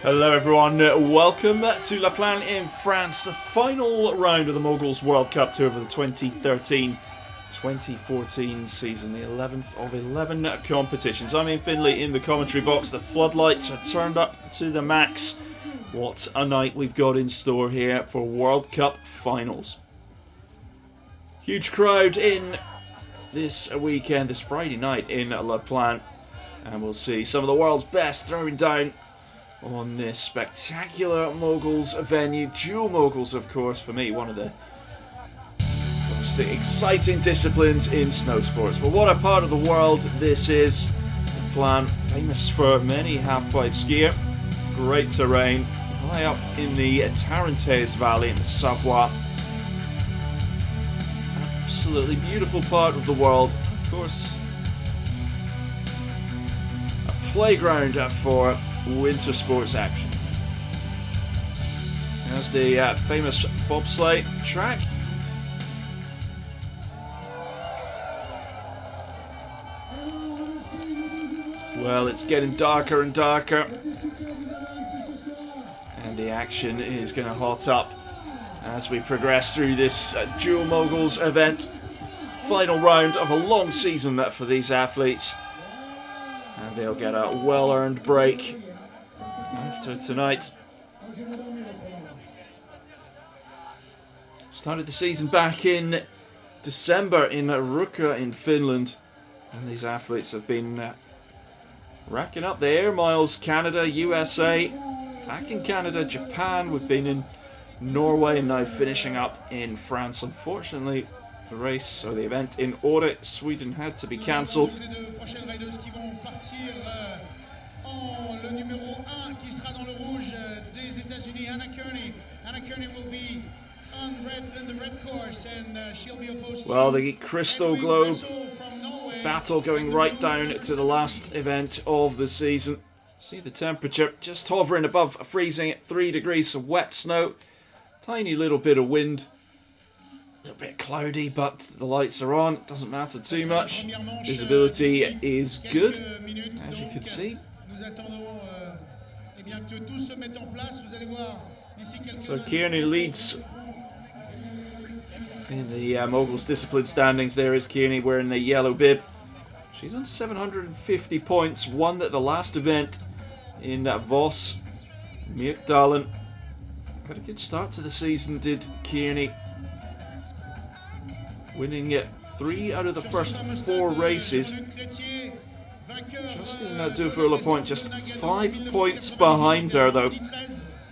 Hello everyone, welcome to La Plagne in France, the final round of the Moguls World Cup Tour for the 2013-2014 season, the 11th of 11 competitions. I'm Ian Finlay in the commentary box, the floodlights are turned up to the max. What a night we've got in store here for World Cup finals. Huge crowd in this weekend, this Friday night in La Plagne, and we'll see some of the world's best throwing down on this spectacular Moguls venue. Dual Moguls, of course, for me, one of the most exciting disciplines in snow sports. But what a part of the world this is. Plagne, famous for many half-pipe skier. Great terrain, high up in the Tarentaise Valley in the Savoie. Absolutely beautiful part of the world. Of course, a playground for winter sports action. There's the famous bobsleigh track. Well, it's getting darker and darker, and the action is going to hot up as we progress through this Dual Moguls event. Final round of a long season for these athletes, and they'll get a well-earned break after tonight. Started the season back in December in Ruka in Finland, and these athletes have been racking up the air miles. Canada, USA, back in Canada, Japan, we've been in Norway, and now finishing up in France. Unfortunately, the race or the event in Åre, Sweden, had to be cancelled. Le numéro 1 qui sera dans le rouge des États-Unis, Anna Kearney. Anna Kearney will be on the red course, and she'll be opposed well, the Crystal Globe battle going right down to the last event of the season. See the temperature just hovering above freezing at 3 degrees of wet snow. Tiny little bit of wind. A little bit cloudy, but the lights are on. It doesn't matter too much. Visibility is good, as you can see. So Kearney leads in the Moguls discipline standings. There is Kearney wearing the yellow bib. She's on 750 points, won at the last event in Voss, Myrkdalen. Had a good start to the season, did Kearney, winning 3 out of the first 4 races. Justine Dufour-Lapointe just 5 points behind her, though.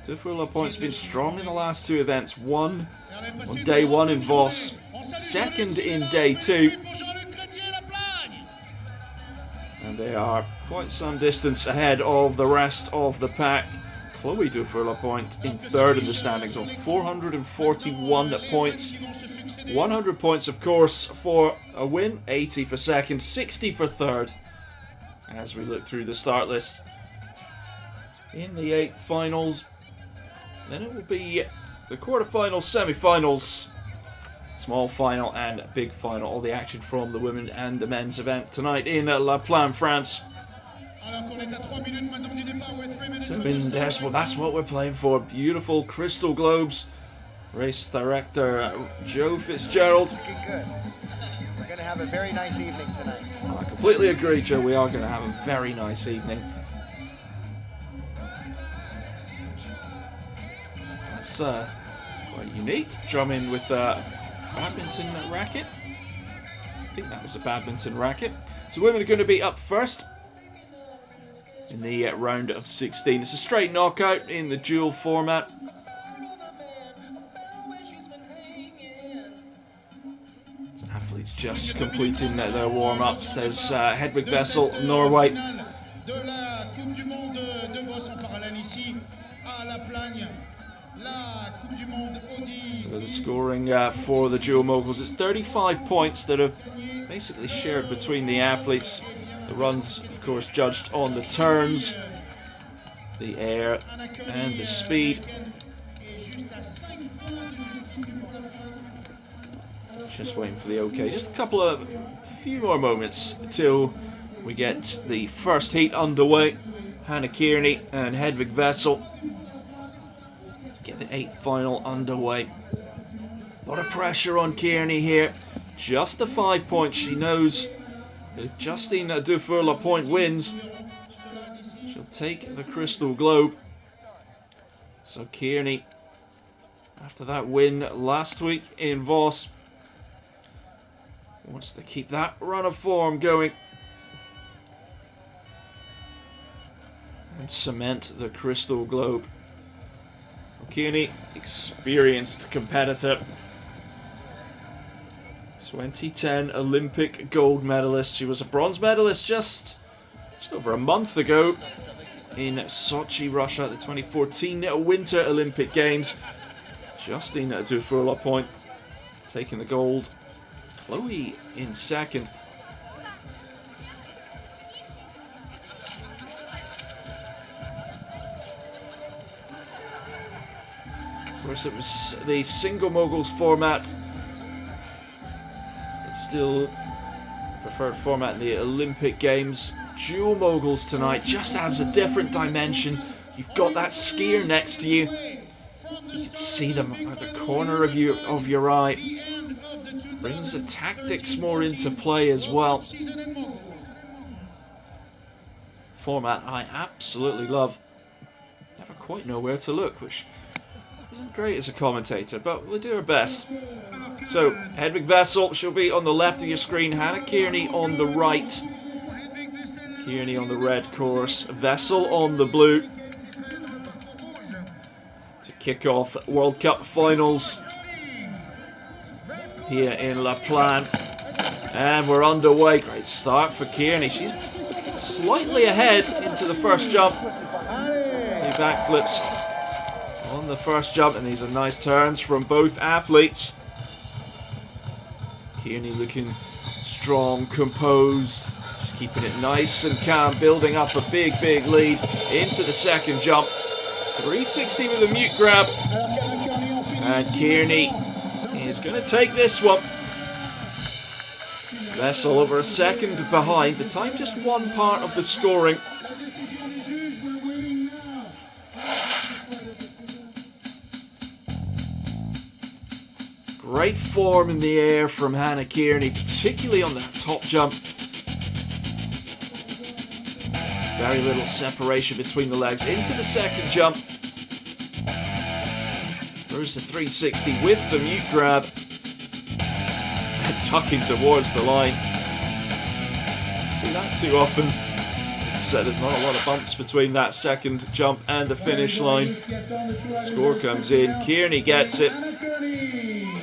Dufour-Lapointe's been strong in the last 2 events. Won on day 1 in Voss, second in day 2. And they are quite some distance ahead of the rest of the pack. Chloe Dufour-Lapointe in 3rd in the standings on 441 points. 100 points, of course, for a win, 80 for 2nd, 60 for 3rd. As we look through the start list in the 8 finals, then it will be the quarterfinals, semifinals, small final and big final. All the action from the women and the men's event tonight in La Plagne, France. So that's what we're playing for. Beautiful crystal globes. Race director Joe Fitzgerald. It's looking good. We're going to have a very nice evening tonight. I completely agree, Joe. We are going to have a very nice evening. That's quite unique. Drumming with a badminton racket. I think that was a badminton racket. So women are going to be up first in the round of 16. It's a straight knockout in the dual format. Athletes just completing their warm-ups. There's Hedvig Vessel, Norway. So the scoring for the Dual Moguls is 35 points that are basically shared between the athletes. The runs, of course, judged on the turns, the air, and the speed. Just waiting for the okay. Just a few more moments till we get the first heat underway. Hannah Kearney and Hedvig Vessel to get the 8th final underway. A lot of pressure on Kearney here. Just the 5 points. She knows that if Justine Dufour-Lapointe wins, she'll take the Crystal Globe. So Kearney, after that win last week in Voss, wants to keep that run of form going and cement the Crystal Globe. Kearney, experienced competitor. 2010 Olympic gold medalist. She was a bronze medalist just over a month ago in Sochi, Russia, at the 2014 Winter Olympic Games. Justine Dufour-Lapointe taking the gold. Chloe in second. Of course, it was the single moguls format. It's still preferred format in the Olympic Games. Dual moguls tonight just adds a different dimension. You've got that skier next to you. You can see them at the corner of your eye. Brings the tactics more into play as well. Format I absolutely love. Never quite know where to look, which isn't great as a commentator, but we'll do our best. So, Hedvig Vessel, she'll be on the left of your screen. Hannah Kearney on the right. Kearney on the red course. Vessel on the blue. To kick off World Cup finals here in La Plagne. And we're underway. Great start for Kearney. She's slightly ahead into the first jump. 2 backflips on the first jump, and these are nice turns from both athletes. Kearney looking strong, composed, just keeping it nice and calm, building up a big lead into the second jump. 360 with a mute grab, and Kearney is going to take this one. Vessel over a second behind, the time just one part of the scoring. Great form in the air from Hannah Kearney, particularly on that top jump. Very little separation between the legs. Into the second jump. Throws the 360 with the mute grab. And tucking towards the line. See that too often. There's not a lot of bumps between that second jump and the finish line. Score comes in. Kearney gets it.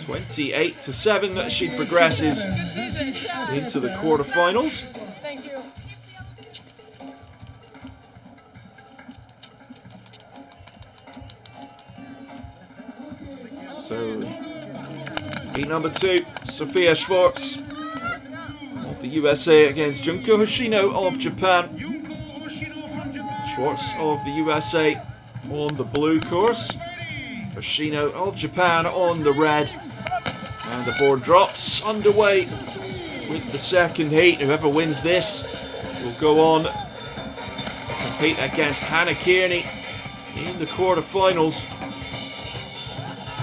28-7, she progresses into the quarterfinals. Thank you. So, heat number 2, Sophia Schwartz of the USA against Junko Hoshino of Japan. Schwartz of the USA on the blue course. Hoshino of Japan on the red. And the board drops, underway with the second heat. Whoever wins this will go on to compete against Hannah Kearney in the quarterfinals.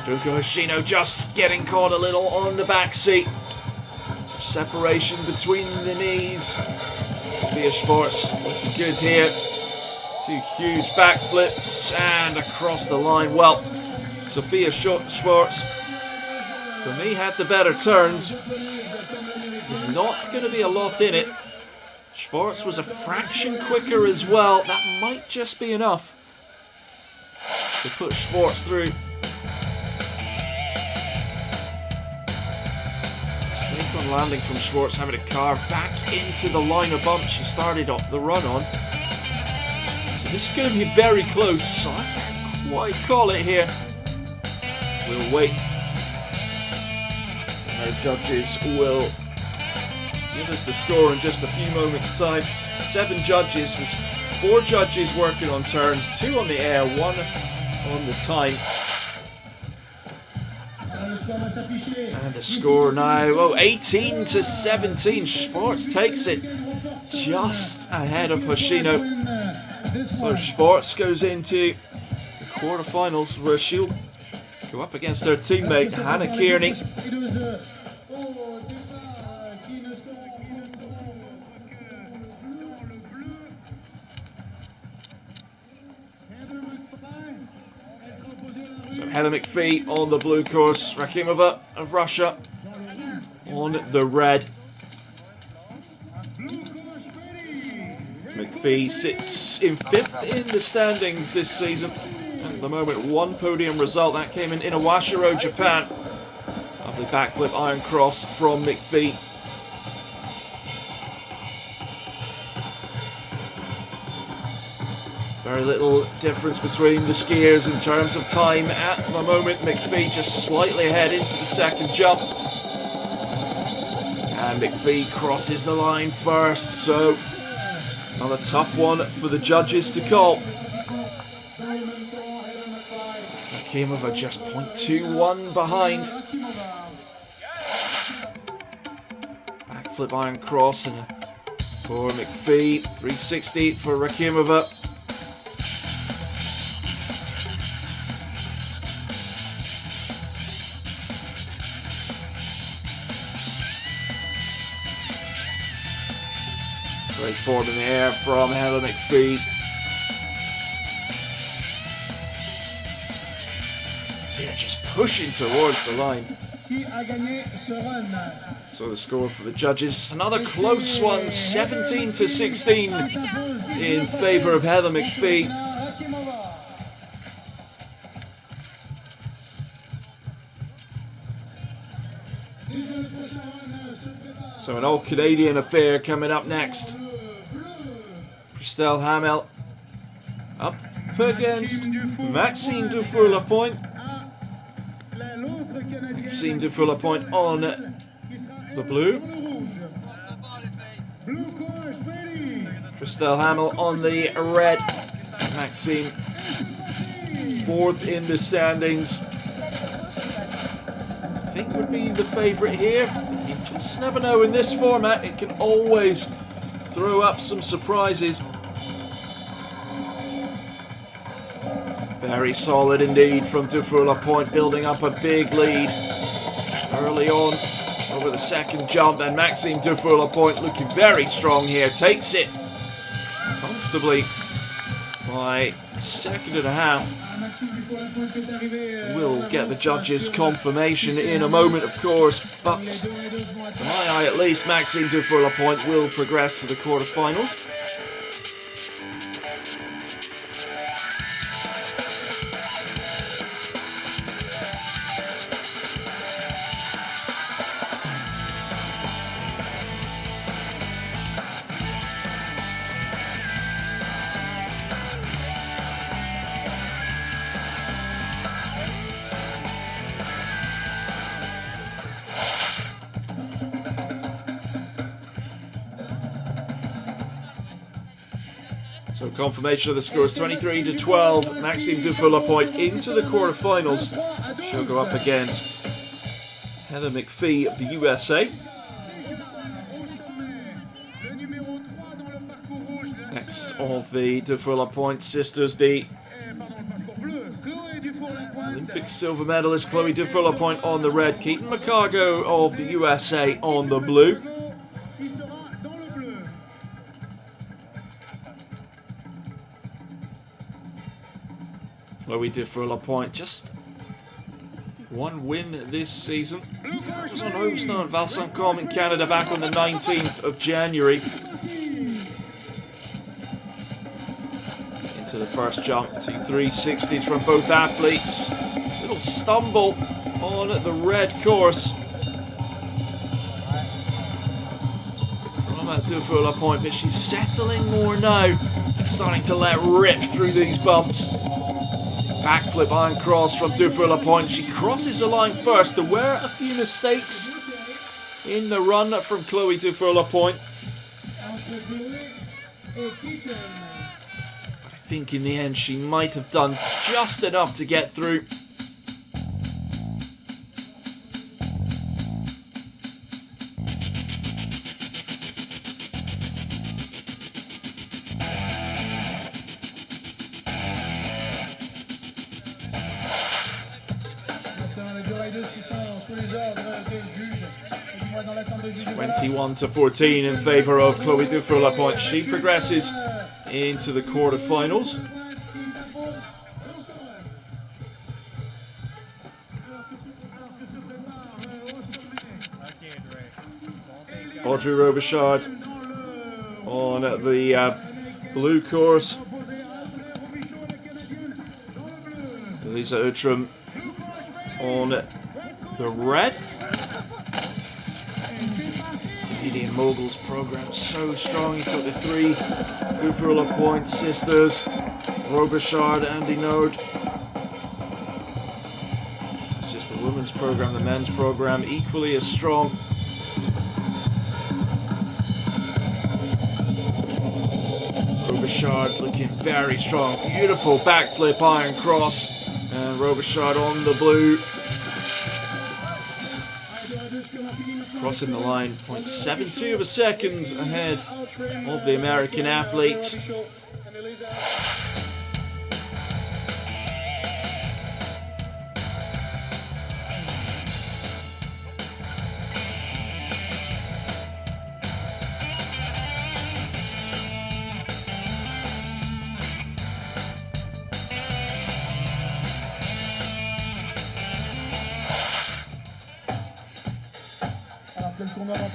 Junko Hoshino just getting caught a little on the back seat. Some separation between the knees. Sophia Schwartz looking good here. 2 huge backflips and across the line. Well, Sophia Schwartz, for me, had the better turns. There's not going to be a lot in it. Schwartz was a fraction quicker as well. That might just be enough to put Schwartz through. Mistake on landing from Schwartz, having to carve back into the line of bumps she started off the run on. So this is going to be very close. I can't quite call it here. We'll wait. Our judges will give us the score in just a few moments' time. 7 judges. There's 4 judges working on turns, 2 on the air, 1 on the time. And the score now, 18-17. Schwartz takes it just ahead of Hoshino. So Schwartz goes into the quarterfinals where she'll go up against her teammate Hannah Kearney. So Heather McPhee on the blue course, Rakimova of Russia on the red. McPhee sits in 5th in the standings this season. At the moment, one podium result. That came in Inawashiro, Japan. Lovely backflip iron cross from McPhee. Very little difference between the skiers in terms of time at the moment. McPhee just slightly ahead into the second jump. And McPhee crosses the line first, so another tough one for the judges to call. Rakimova just 0.21 behind. Backflip iron cross and for McPhee, 360 for Rakimova. Great forward in the air from Heather McPhee. See her just pushing towards the line. So the score for the judges, another close one, 17-16 in favour of Heather McPhee. So an all-Canadian affair coming up next. Christelle Hamel up against Maxime Dufour-Lapointe. Maxime Dufour-Lapointe on the blue. Christelle Hamel on the red. Maxime 4th in the standings. I think would be the favourite here. You just never know in this format. It can always throw up some surprises. Very solid indeed from Dufour-Lapointe, building up a big lead early on over the second jump, and Maxime Dufour-Lapointe looking very strong here, takes it comfortably by a second and a half. We'll get the judges' confirmation in a moment, of course, but to my eye at least, Maxime Dufour-Lapointe will progress to the quarterfinals. So confirmation of the scores, 23-12. Maxime Dufour-Lapointe into the quarterfinals. She'll go up against Heather McPhee of the USA. Next of the Dufour-Lapointe sisters, the Olympic silver medalist Chloe Dufour-Lapointe on the red, Keaton McCargo of the USA on the blue. Chloe Dufour-Lapointe, just one win this season. That was on home snow in Val-Saint-Côme in Canada back on the 19th of January. Into the first jump, 2 360s from both athletes. Little stumble on the red course from Dufour-Lapointe, but she's settling more now, starting to let rip through these bumps. Backflip iron cross from Dufour-Lapointe. She crosses the line first. There were a few mistakes in the run from Chloe Dufour-Lapointe. I think in the end she might have done just enough to get through. 21-14 in favour of Chloe Dufour-Lapointe. She progresses into the quarterfinals. Audrey Robichard on the blue course. Lisa Utram on the red. Canadian Moguls program so strong. You've got the three Dufour-Lapointe sisters, Robichard, Andy Node. It's just the women's program, the men's program equally as strong. Robichard looking very strong. Beautiful backflip iron cross. And Robichard on the blue. Crossing the line, 0.72 of a second ahead of the American athletes.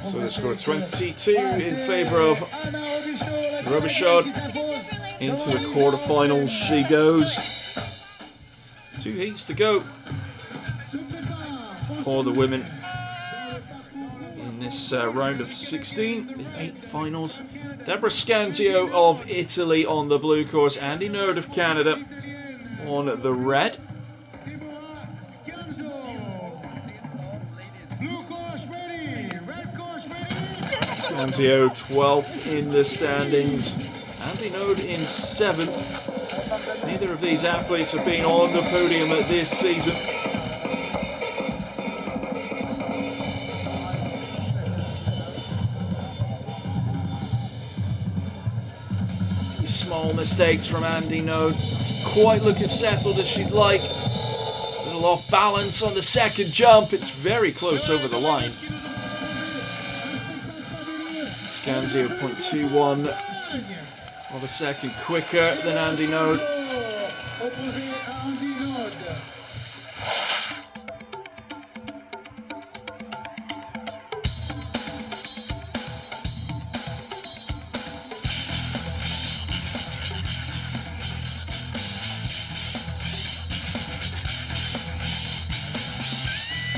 So the score 22 in favour of Robichard. Into the quarterfinals she goes. 2 heats to go for the women in this round of 16, the 8th finals. Deborah Scanzio of Italy on the blue course, Andy Nerd of Canada on the red. Scanzio 12th in the standings, Andy Node in 7th. Neither of these athletes have been on the podium at this season. Small mistakes from Andy Node. Doesn't quite look as settled as she'd like. A little off balance on the second jump. It's very close over the line. Scanzio 0.21 of a second quicker than Andy Node.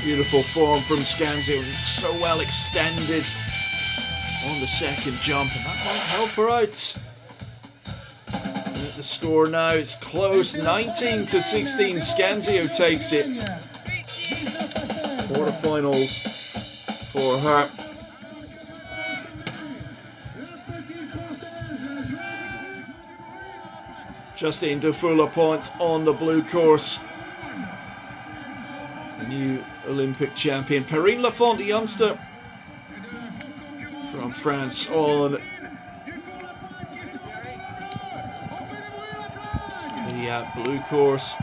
Beautiful form from Scanzio, so well extended on the second jump, and that might help her out. And the score now is close, 19-16. Scanzio takes it. Quarterfinals for her. Justine Dufour-Lapointe on the blue course. The new Olympic champion. Perrine Lafont, the youngster from France, on the blue course.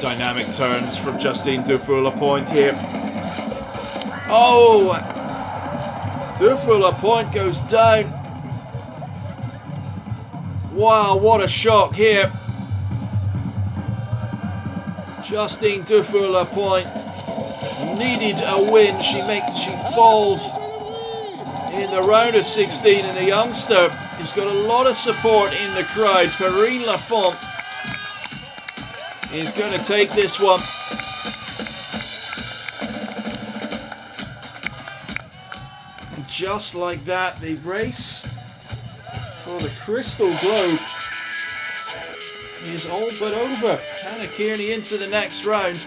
Dynamic turns from Justine Dufour-Lapointe here. Oh! Dufour-Lapointe goes down. Wow, what a shock here. Justine Dufour-Lapointe needed a win. She falls in the round of 16, and a youngster who's got a lot of support in the crowd, Perrine Lafont, is going to take this one. And just like that, the race for the Crystal Globe is all but over. Hannah Kearney into the next round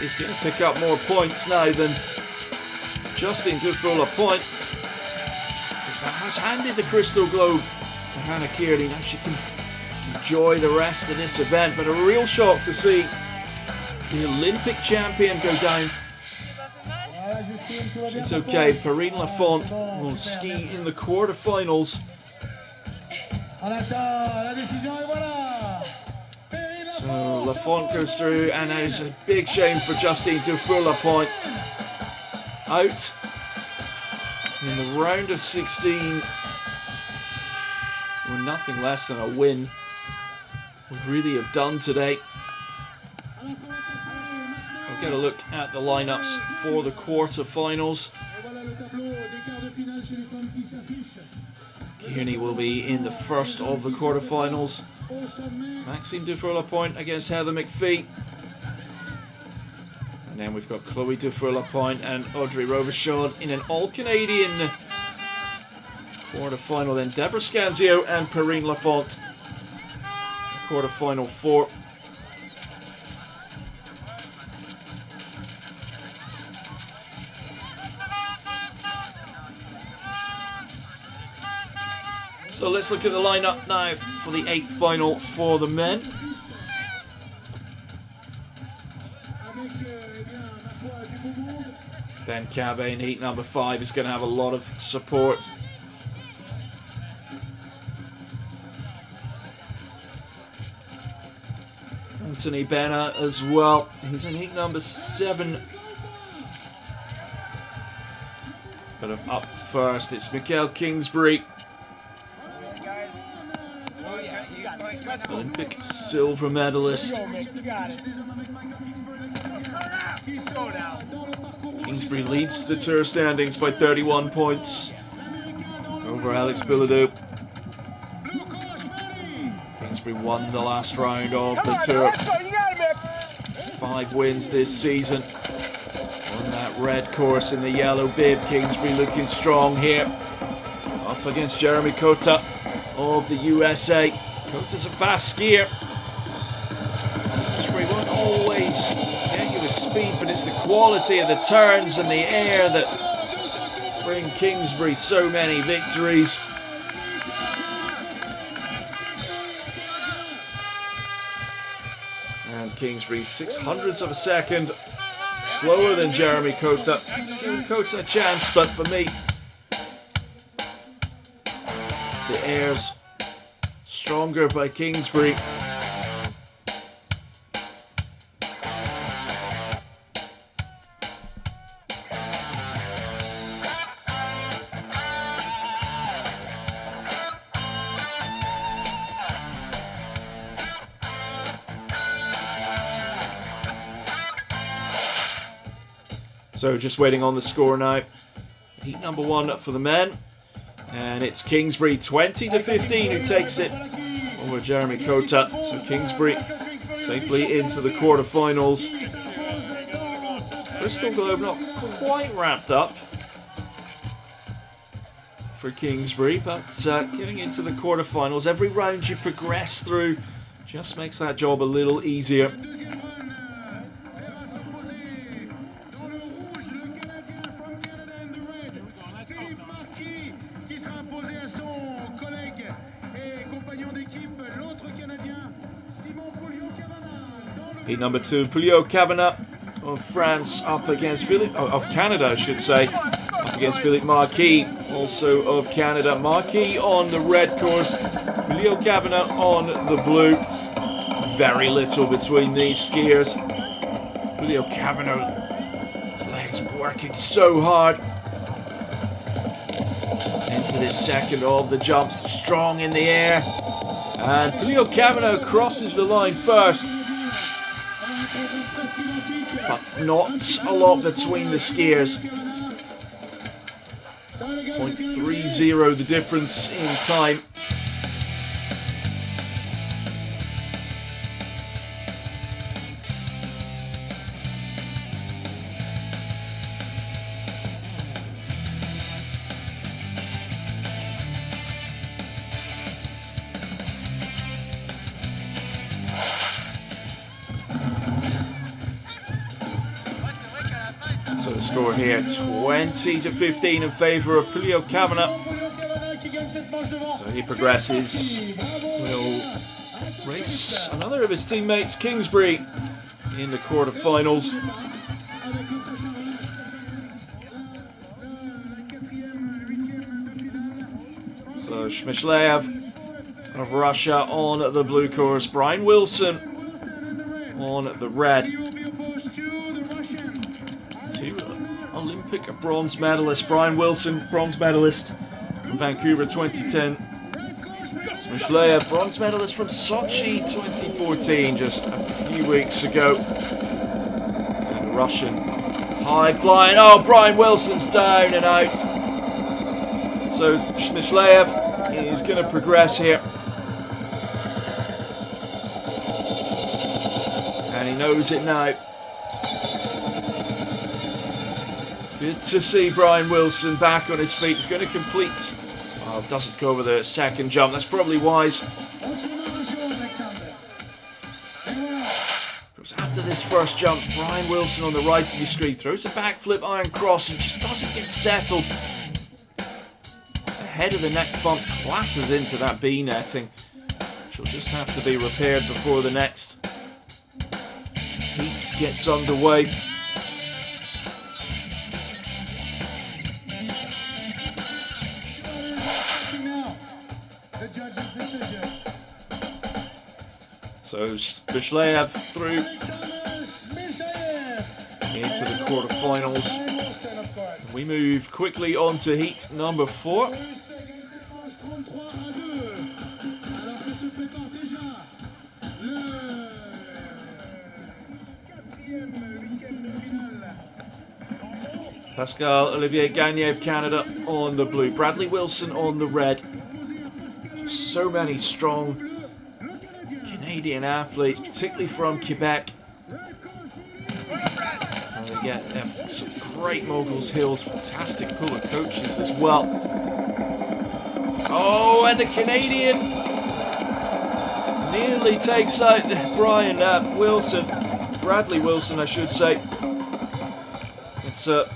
is going to pick up more points now than Justine Dufour-Lapointe. Has handed the Crystal Globe to Hannah Kearney. Now she can enjoy the rest of this event, but a real shock to see the Olympic champion go down. It's okay. Perrine Lafont will ski in the quarterfinals. So Lafont goes through, and that is a big shame for Justine Dufour-Lapointe. Out in the round of 16 with nothing less than a win would really have done today. We'll get a look at the lineups for the quarterfinals. Kearney will be in the first of the quarterfinals. Maxime Dufour-Lapointe against Heather McPhee. And then we've got Chloe Dufour-Lapointe and Audrey Robichaud in an all-Canadian quarterfinal. Then Deborah Scanzio and Perrine Lafont. Quarterfinal 4. So let's look at the lineup now for the 8th final for the men. Ben Cabé in heat number 5 is going to have a lot of support. Anthony Benna as well. He's in heat number 7. But up first, it's Mikael Kingsbury. Olympic silver medalist. Kingsbury leads the tour standings by 31 points over Alex Bilodeau. Kingsbury won the last round of the tour. 5 wins this season on that red course in the yellow bib. Kingsbury looking strong here. Up against Jeremy Kota of the USA. Kota's a fast skier. Kingsbury won't always get you with speed, but it's the quality of the turns and the air that bring Kingsbury so many victories. And Kingsbury 600ths of a second slower than Jeremy Kota. Giving Kota a chance, but for me, the air's stronger by Kingsbury. So just waiting on the score now. Heat number 1 for the men. And it's Kingsbury 20-15 who takes it over Jeremy Kota. So Kingsbury safely into the quarterfinals. Crystal Globe not quite wrapped up for Kingsbury, but getting into the quarterfinals. Every round you progress through just makes that job a little easier. Heat number 2, Pouliot Kavanagh of France up against of Canada, I should say, up against Philippe Marquis, also of Canada. Marquis on the red course, Pouliot Kavanagh on the blue. Very little between these skiers. Pouliot Kavanagh's legs working so hard. Into this second of the jumps, strong in the air. And Pouliot Kavanagh crosses the line first. But not a lot between the skiers. 0.30 the difference in time. So the score here, 20-15 in favour of Pouliot Kavanagh. So he progresses. Will race another of his teammates, Kingsbury, in the quarterfinals. So Shmishlev of Russia on the blue course. Brian Wilson on the red. Two Olympic bronze medalists. Brian Wilson, bronze medalist from Vancouver 2010. Shmishlev, bronze medalist from Sochi 2014, just a few weeks ago. And Russian high flying. Oh, Brian Wilson's down and out. So Shmishlev is going to progress here. And he knows it now. Good to see Brian Wilson back on his feet. He's going to complete. Oh, doesn't go over the second jump. That's probably wise. Because after this first jump, Brian Wilson on the right of your screen throws a backflip iron cross and just doesn't get settled. Ahead of the next bump, clatters into that B netting. She'll just have to be repaired before the next heat gets underway. So Shmishlev through into the quarterfinals. We move quickly on to heat number 4. Pascal Olivier Gagne of Canada on the blue. Bradley Wilson on the red. So many strong Canadian athletes, particularly from Quebec. And they get some great moguls hills, fantastic pool of coaches as well. Oh, and the Canadian nearly takes out Brian Wilson, Bradley Wilson, I should say. It's a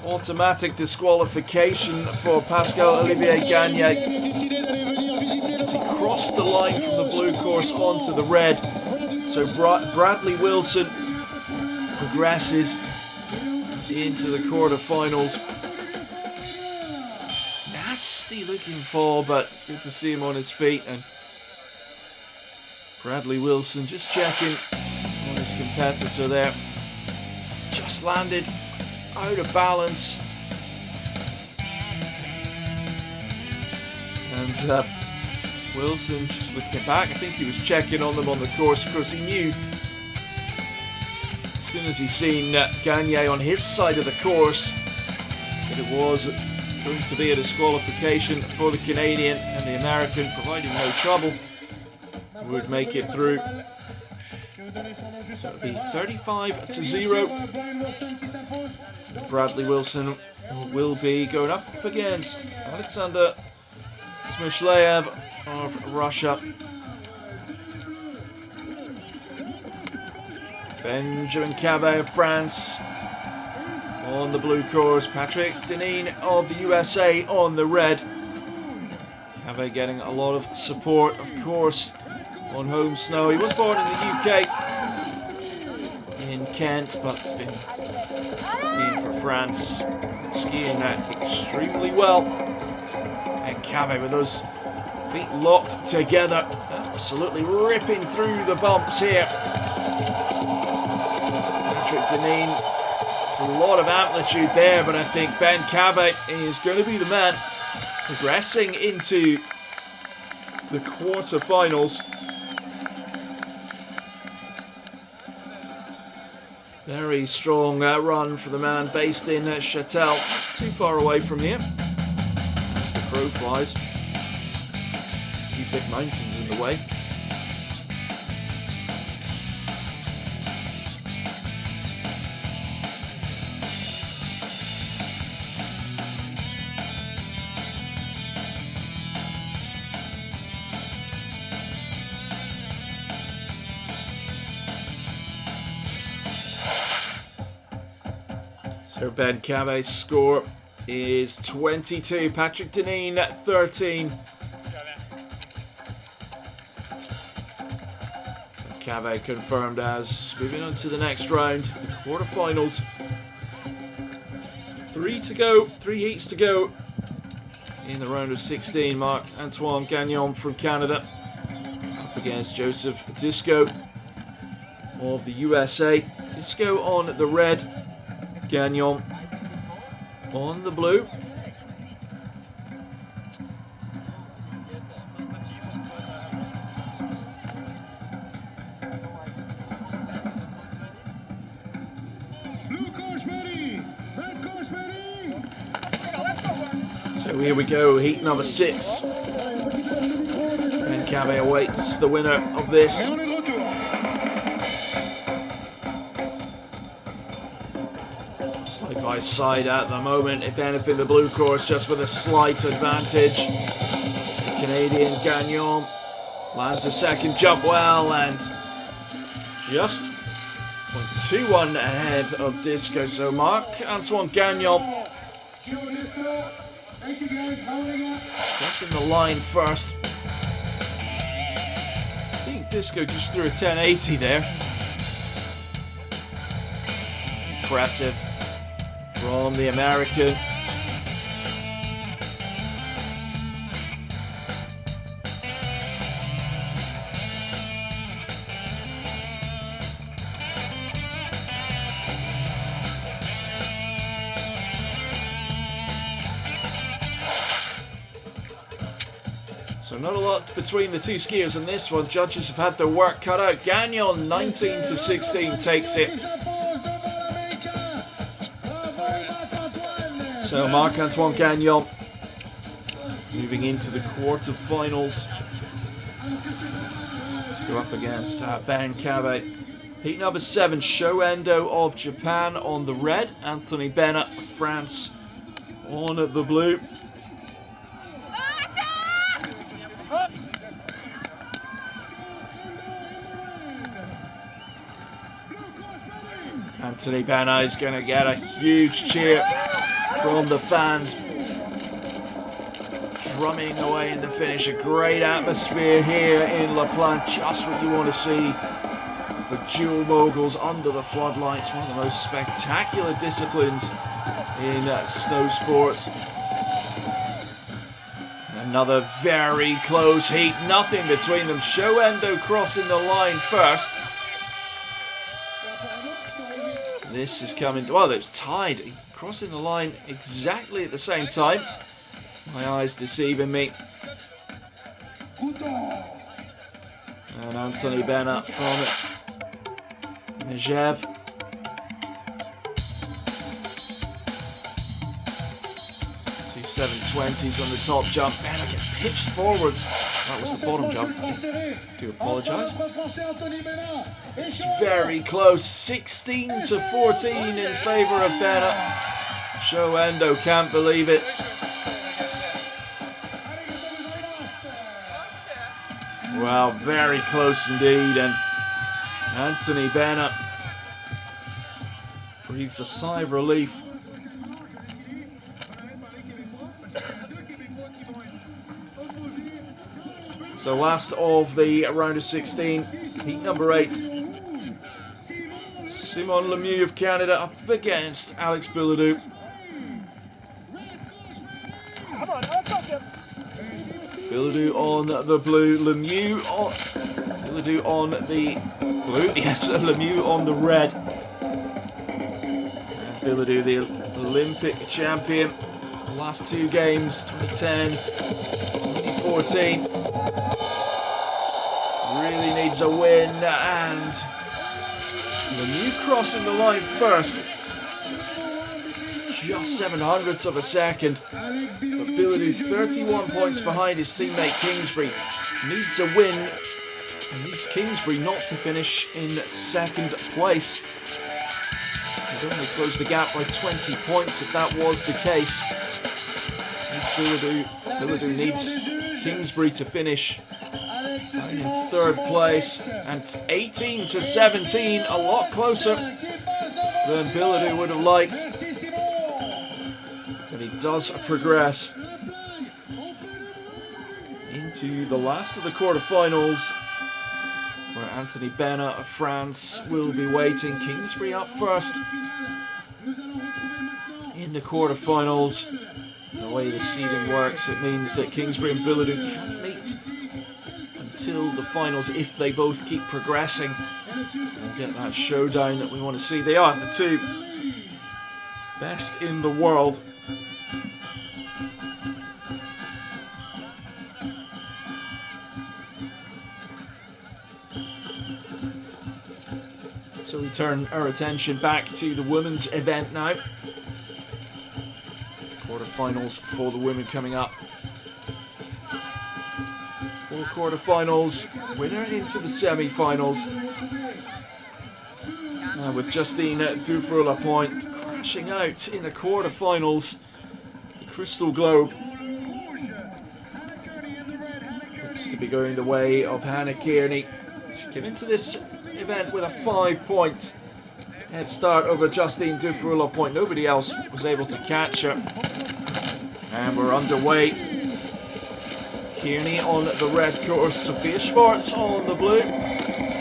automatic disqualification for Pascal Olivier Gagne. He crossed the line from the blue course onto the red. So Bradley Wilson progresses into the quarterfinals. Nasty looking fall, but good to see him on his feet. And Bradley Wilson just checking on his competitor there. Just landed out of balance. And Wilson just looking back. I think he was checking on them on the course. Of course, he knew as soon as he seen Gagne on his side of the course that it was going to be a disqualification for the Canadian, and the American, providing no trouble, would make it through. So it'll be 35-0. Bradley Wilson will be going up against Alexander Shmishlev of Russia. Benjamin Cave of France on the blue course. Patrick Deneen of the USA on the red. Cave getting a lot of support, of course, on home snow. He was born in the UK, in Kent, but has been skiing for France, skiing that extremely well. And Cave with those feet locked together, absolutely ripping through the bumps here. Patrick Deneen, there's a lot of amplitude there, but I think Ben Cave is going to be the man progressing into the quarterfinals. Very strong run for the man based in Châtel, too far away from here. As the crow flies. Few big mountains in the way. So Ben Cave's score is 22. Patrick Deneen 13. Cave confirmed as moving on to the next round, the quarterfinals. 3 to go, 3 heats to go in the round of 16. Marc-Antoine Gagnon from Canada up against Joseph Disco of the USA. Disco on the red, Gagnon on the blue. So here we go, heat number 6. Ben Cabe awaits the winner of this. Side by side at the moment, if anything, the blue course just with a slight advantage. It's the Canadian Gagnon. Lands the second jump well and just 0.21 ahead of Disco. So Marc-Antoine Gagnon crossing the line first. I think Disco just threw a 1080 there. Impressive from the American. So not a lot between the two skiers in this one. Judges have had their work cut out. Gagnon 19-16 takes it. So Marc-Antoine Gagnon moving into the quarterfinals. Let's go up against Ben Cabe. Heat number 7, Sho Endo of Japan on the red. Anthony Bennett of France on the blue. Anthony Bennett is going to get a huge cheer from the fans. Drumming away in the finish. A great atmosphere here in La Plagne. Just what you want to see for Dual Moguls under the floodlights. One of the most spectacular disciplines in snow sports. Another very close heat. Nothing between them. Sho Endo crossing the line first. This is coming, well, it's tied, crossing the line exactly at the same time. My eyes deceiving me. And Anthony Bennett from Megève. Two 720s on the top jump. Bennett gets pitched forwards. That was the bottom jump. I do apologise. It's very close. 16-14 in favour of Bennett. Sho Endo can't believe it. Well, very close indeed. And Anthony Bennett breathes a sigh of relief. So last of the round of 16, heat number 8. Simon Lemieux of Canada up against Alex Bilodeau. Bilodeau on the blue, Lemieux on Bilodeau on the blue. Yes, Lemieux on the red. And Bilodeau, the Olympic champion. The last two games, 2010, 2014. Really needs a win, and Lemieux crossing the line first. Just 0.07 of a second. But Bilodeau 31 points behind his teammate Kingsbury. Needs a win. And needs Kingsbury not to finish in second place. He'd only close the gap by 20 points if that was the case. Bilodeau needs Kingsbury to finish in third place, and 18-17, a lot closer than Bilodeau would have liked. But he does progress into the last of the quarterfinals, where Anthony Bennett of France will be waiting. Kingsbury up first in the quarterfinals. The way the seeding works, it means that Kingsbury and Billerud can't meet until the finals if they both keep progressing and get that showdown that we want to see. They are the two best in the world. So we turn our attention back to the women's event now. Quarterfinals for the women coming up. 4 quarterfinals, winner into the semi-finals. With Justine Dufour-Lapointe crashing out in the quarterfinals. The Crystal Globe looks to be going the way of Hannah Kearney. She came into this event with a 5-point head start over Justine Dufour-Lapointe. Nobody else was able to catch her. And we're underway. Kearney on the red course, Sophia Schwartz on the blue.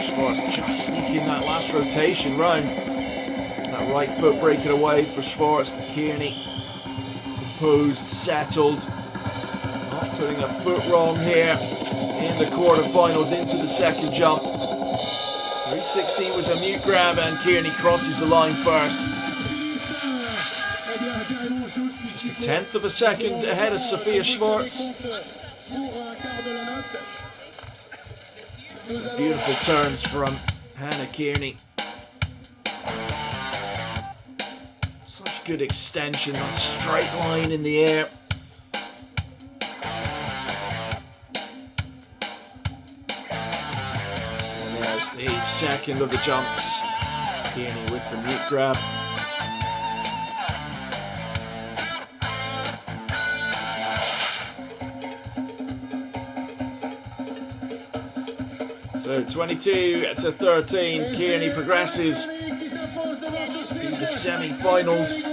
Schwartz just sneaking that last rotation round. That right foot breaking away for Schwartz. Kearney composed, settled. Not putting a foot wrong here in the quarterfinals into the second jump. 360 with a mute grab, and Kearney crosses the line first. Just a tenth of a second ahead of Sophia Schwartz. Some beautiful turns from Hannah Kearney. Such good extension, that straight line in the air. And there's the second of the jumps. Kearney with the mute grab. So 22-13, Kearney progresses to the semi-finals.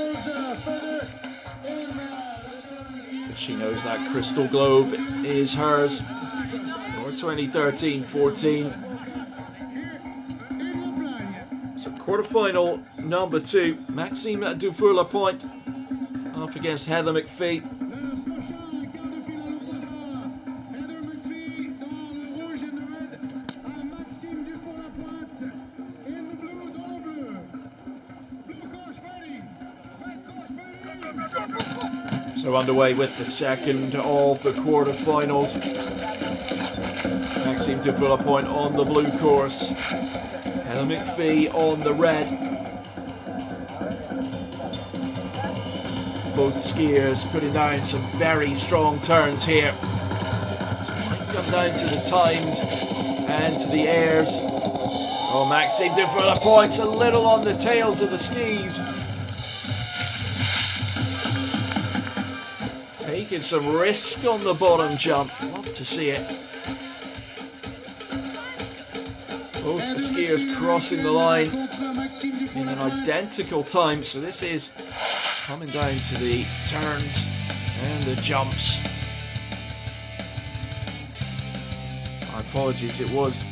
But she knows that Crystal Globe is hers for 2013-14. So quarterfinal number 2, Maxime Dufour-Lapointe up against Heather McPhee. So underway with the second of the quarterfinals. Maxime Dufour-Lapointe on the blue course. Heather McPhee on the red. Both skiers putting down some very strong turns here. This might come down to the times and to the airs. Oh, Maxime Dufour-Lapointe's a little on the tails of the skis. Taking some risk on the bottom jump. Love to see it. Both the skiers crossing the line in an identical time. So this is coming down to the turns and the jumps. My apologies, it was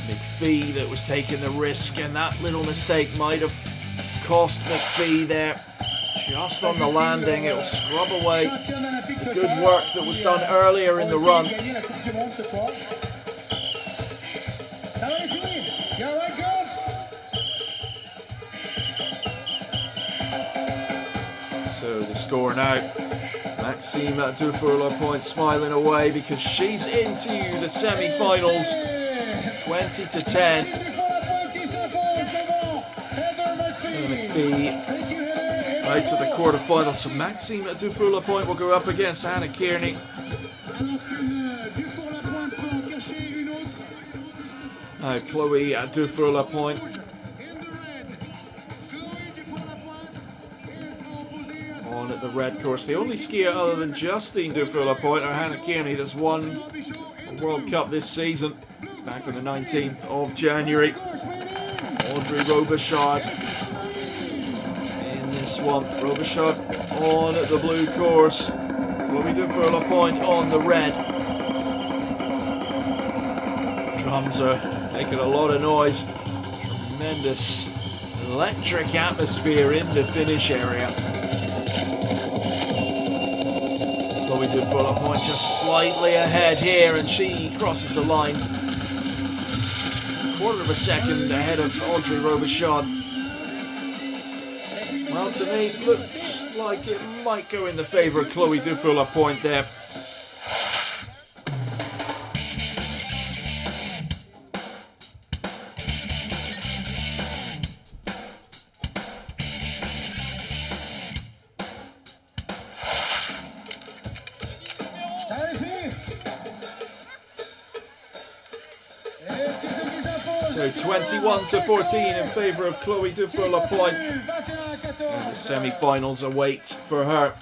McPhee that was taking the risk, and that little mistake might have cost McPhee there. Just on the landing, it'll scrub away the good work that was done earlier in the run. So the score now, Maxime Dufour-Lapointe smiling away because she's into the semi-finals, 20-10. And McPhee out to the quarterfinals. So Maxime Dufour-Lapointe will go up against Hannah Kearney. Now Chloe Dufour-Lapointe on at the red course. The only skier other than Justine Dufour-Lapointe or Hannah Kearney that's won a World Cup this season, back on the 19th of January. Audrey Robichaud in this one. Robichaud on at the blue course. Chloe Dufour-Lapointe on the red. Drums are making a lot of noise. Tremendous electric atmosphere in the finish area. Chloe Dufour Point just slightly ahead here, and she crosses the line. Quarter of a second ahead of Audrey Robichaud. Well, to me, looks like it might go in the favour of Chloe Dufour Point there. So 21-14 in favour of Chloe Dufour Point. And the semi-finals await for her.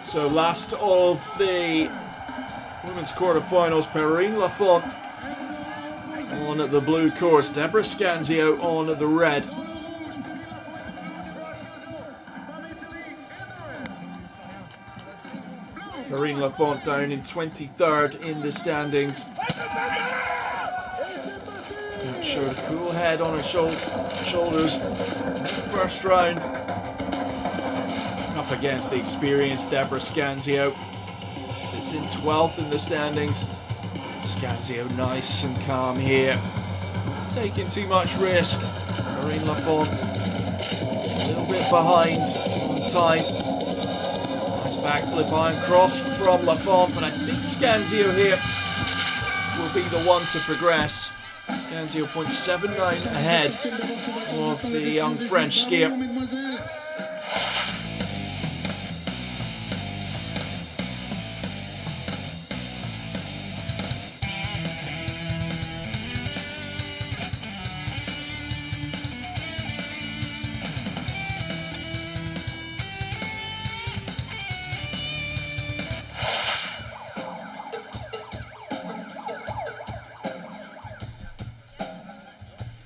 So last of the women's quarterfinals, Perrine Lafont on the blue course, Deborah Scanzio on the red. Perrine Lafont down in 23rd in the standings. Showed a cool head on her shoulders. First round. Up against the experienced Deborah Scanzio. Sits in 12th in the standings. Scanzio nice and calm here. Taking too much risk. Perrine Lafont a little bit behind on time. Backflip iron cross from Lafont, but I think Scanzio here will be the one to progress. Scanzio 0.79 ahead of the young French skier.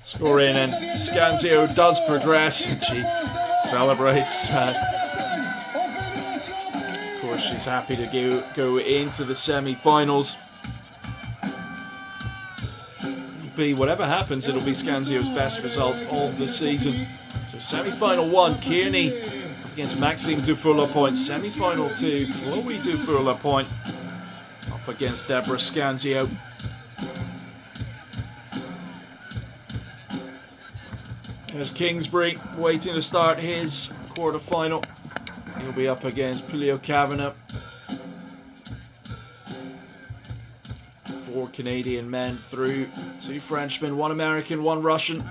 Score in, and Scanzio does progress, and she celebrates. Of course, she's happy to go into the semi-finals. Whatever happens, it'll be Scanzio's best result of the season. So semi-final 1, Kearney against Maxime Dufour Point. Semi-final 2, Chloe Dufour Point up against Deborah Scanzio. There's Kingsbury waiting to start his quarterfinal. He'll be up against Pulio Kavanagh. 4 Canadian men through, 2 Frenchmen, 1 American, 1 Russian.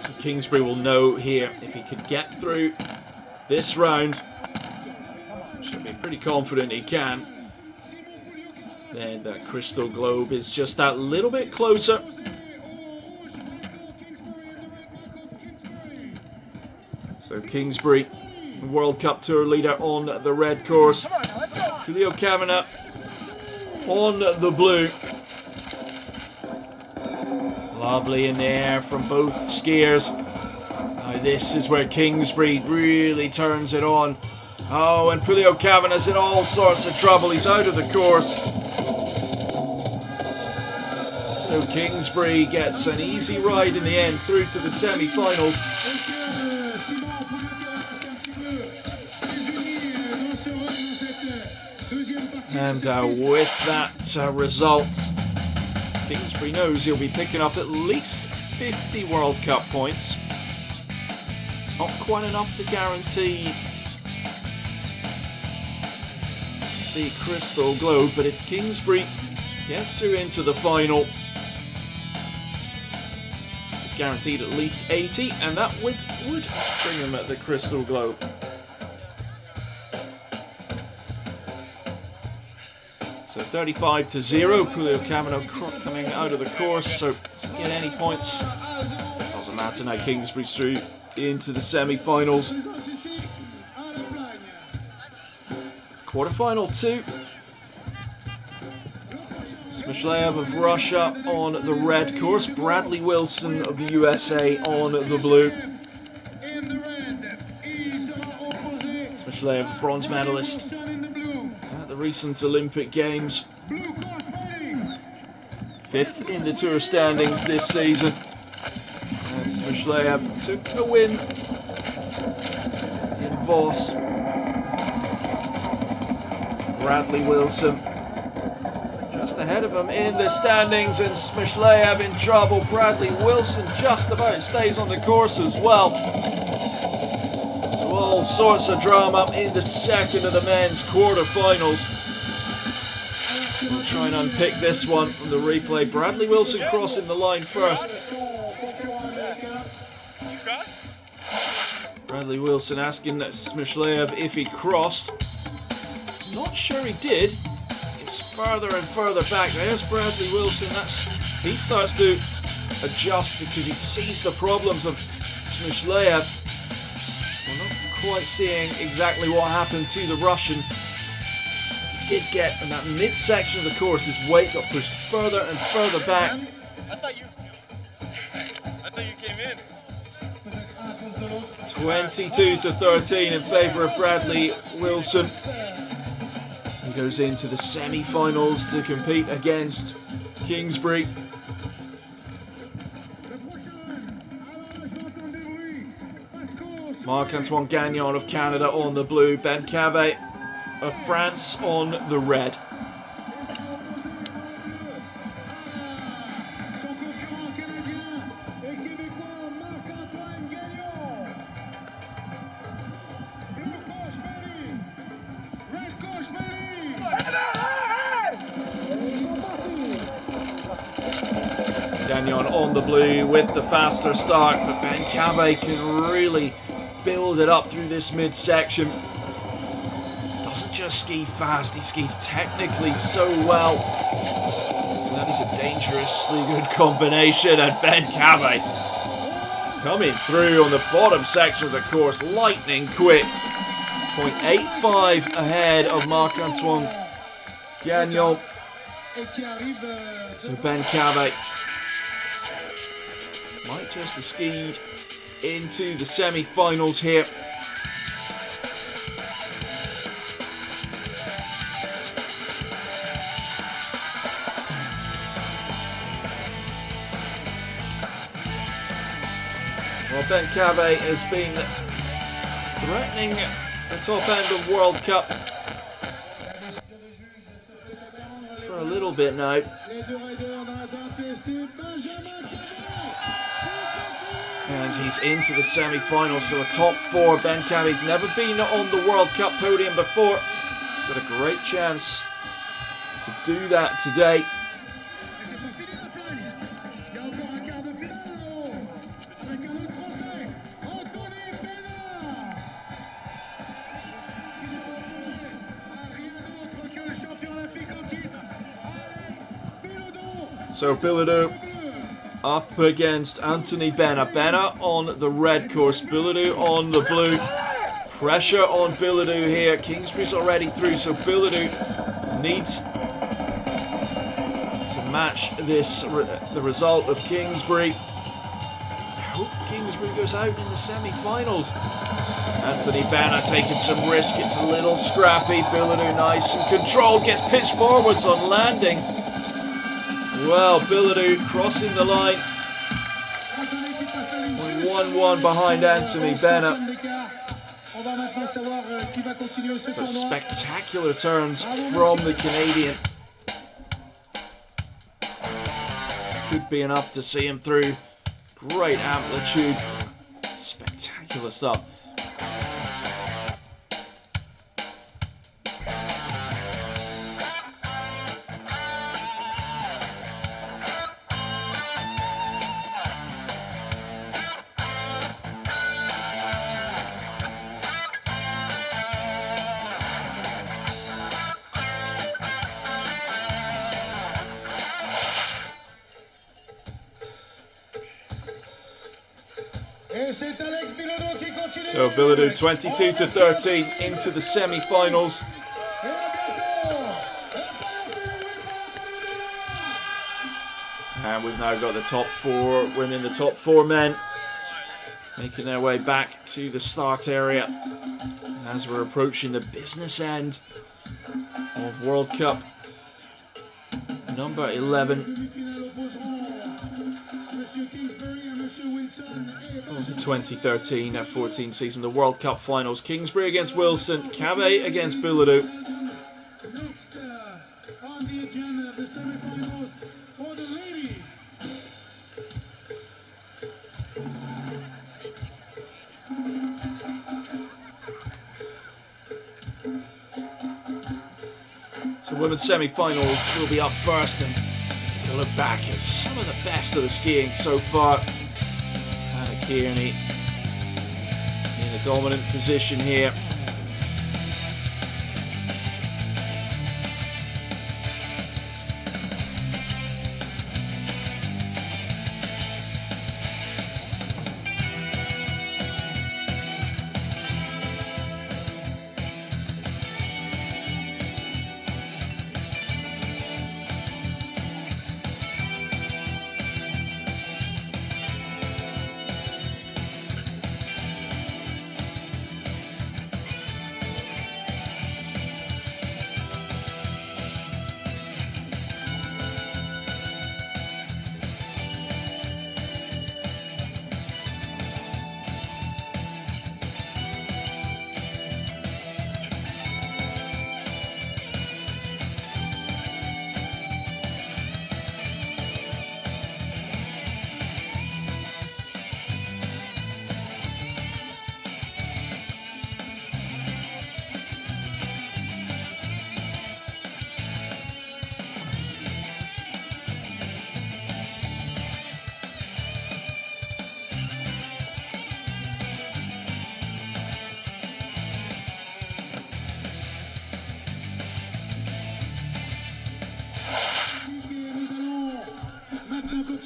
So Kingsbury will know here if he could get through this round. Should be pretty confident he can. Then that crystal globe is just that little bit closer. So Kingsbury, World Cup Tour leader on the red course. Julio Kavanagh on the blue. Lovely in the air from both skiers. Now this is where Kingsbury really turns it on. Oh, and Pulio Kavanagh's in all sorts of trouble. He's out of the course. So Kingsbury gets an easy ride in the end through to the semi-finals. And with that result, Kingsbury knows he'll be picking up at least 50 World Cup points. Not quite enough to guarantee the crystal globe, but if Kingsbury gets through into the final, it's guaranteed at least 80, and that would bring him at the crystal globe. So 35-0, Pulio Kavanagh coming out of the course, so doesn't get any points. Doesn't matter now, Kingsbury's through into the semi-finals. Quarterfinal 2. Smishlev of Russia on the red course, Bradley Wilson of the USA on the blue. Smyslov, bronze medalist at the recent Olympic Games. 5th in the tour standings this season. And Smyslov took a win in Voss. Bradley Wilson just ahead of him in the standings, and Smyslov in trouble. Bradley Wilson just about stays on the course as well. So all sorts of drama in the second of the men's quarterfinals. We'll try and unpick this one from the replay. Bradley Wilson crossing the line first. Bradley Wilson asking Smyslov if he crossed. Not sure he did. It's further and further back. There's Bradley Wilson. He starts to adjust because he sees the problems of Smyslov. We're not quite seeing exactly what happened to the Russian. Did get in that midsection of the course, his weight got pushed further and further back. I thought you came in. 22-13 in favour of Bradley Wilson. He goes into the semi-finals to compete against Kingsbury. Marc-Antoine Gagnon of Canada on the blue, Ben Cave of France on the red. Gagnon on the blue with the faster start, but Ben Cave can really build it up through this midsection. Doesn't just ski fast, he skis technically so well. That is a dangerously good combination, and Ben Cave coming through on the bottom section of the course, lightning quick. 0.85 ahead of Marc-Antoine Gagnon. So Ben Cave might just have skied into the semi-finals here. Well, Ben Cave has been threatening the top end of World Cup for a little bit now. And he's into the semi-finals, so a top 4. Ben Cave's never been on the World Cup podium before. He's got a great chance to do that today. So Bilodeau up against Anthony Benna. Benna on the red course, Bilodeau on the blue. Pressure on Bilodeau here. Kingsbury's already through, so Bilodeau needs to match this, the result of Kingsbury. I hope Kingsbury goes out in the semi-finals. Anthony Benna taking some risk. It's a little scrappy. Bilodeau nice and controlled. Gets pitched forwards on landing. Well, Bilodeau crossing the line. 1-1 behind Anthony Benna. But spectacular turns from the Canadian. Could be enough to see him through. Great amplitude. Spectacular stuff. So Bilodeau 22-13 into the semi-finals. And we've now got the top 4 women, the top 4 men making their way back to the start area. as we're approaching the business end of World Cup number 11 of the 2013-14 season. The World Cup finals: Kingsbury against Wilson, Cabet against Bouladou. Next on the agenda, the semifinals for the ladies. So women's semi-finals will be up first, and take a look back at some of the best of the skiing so far. Hannah Kearney in a dominant position here.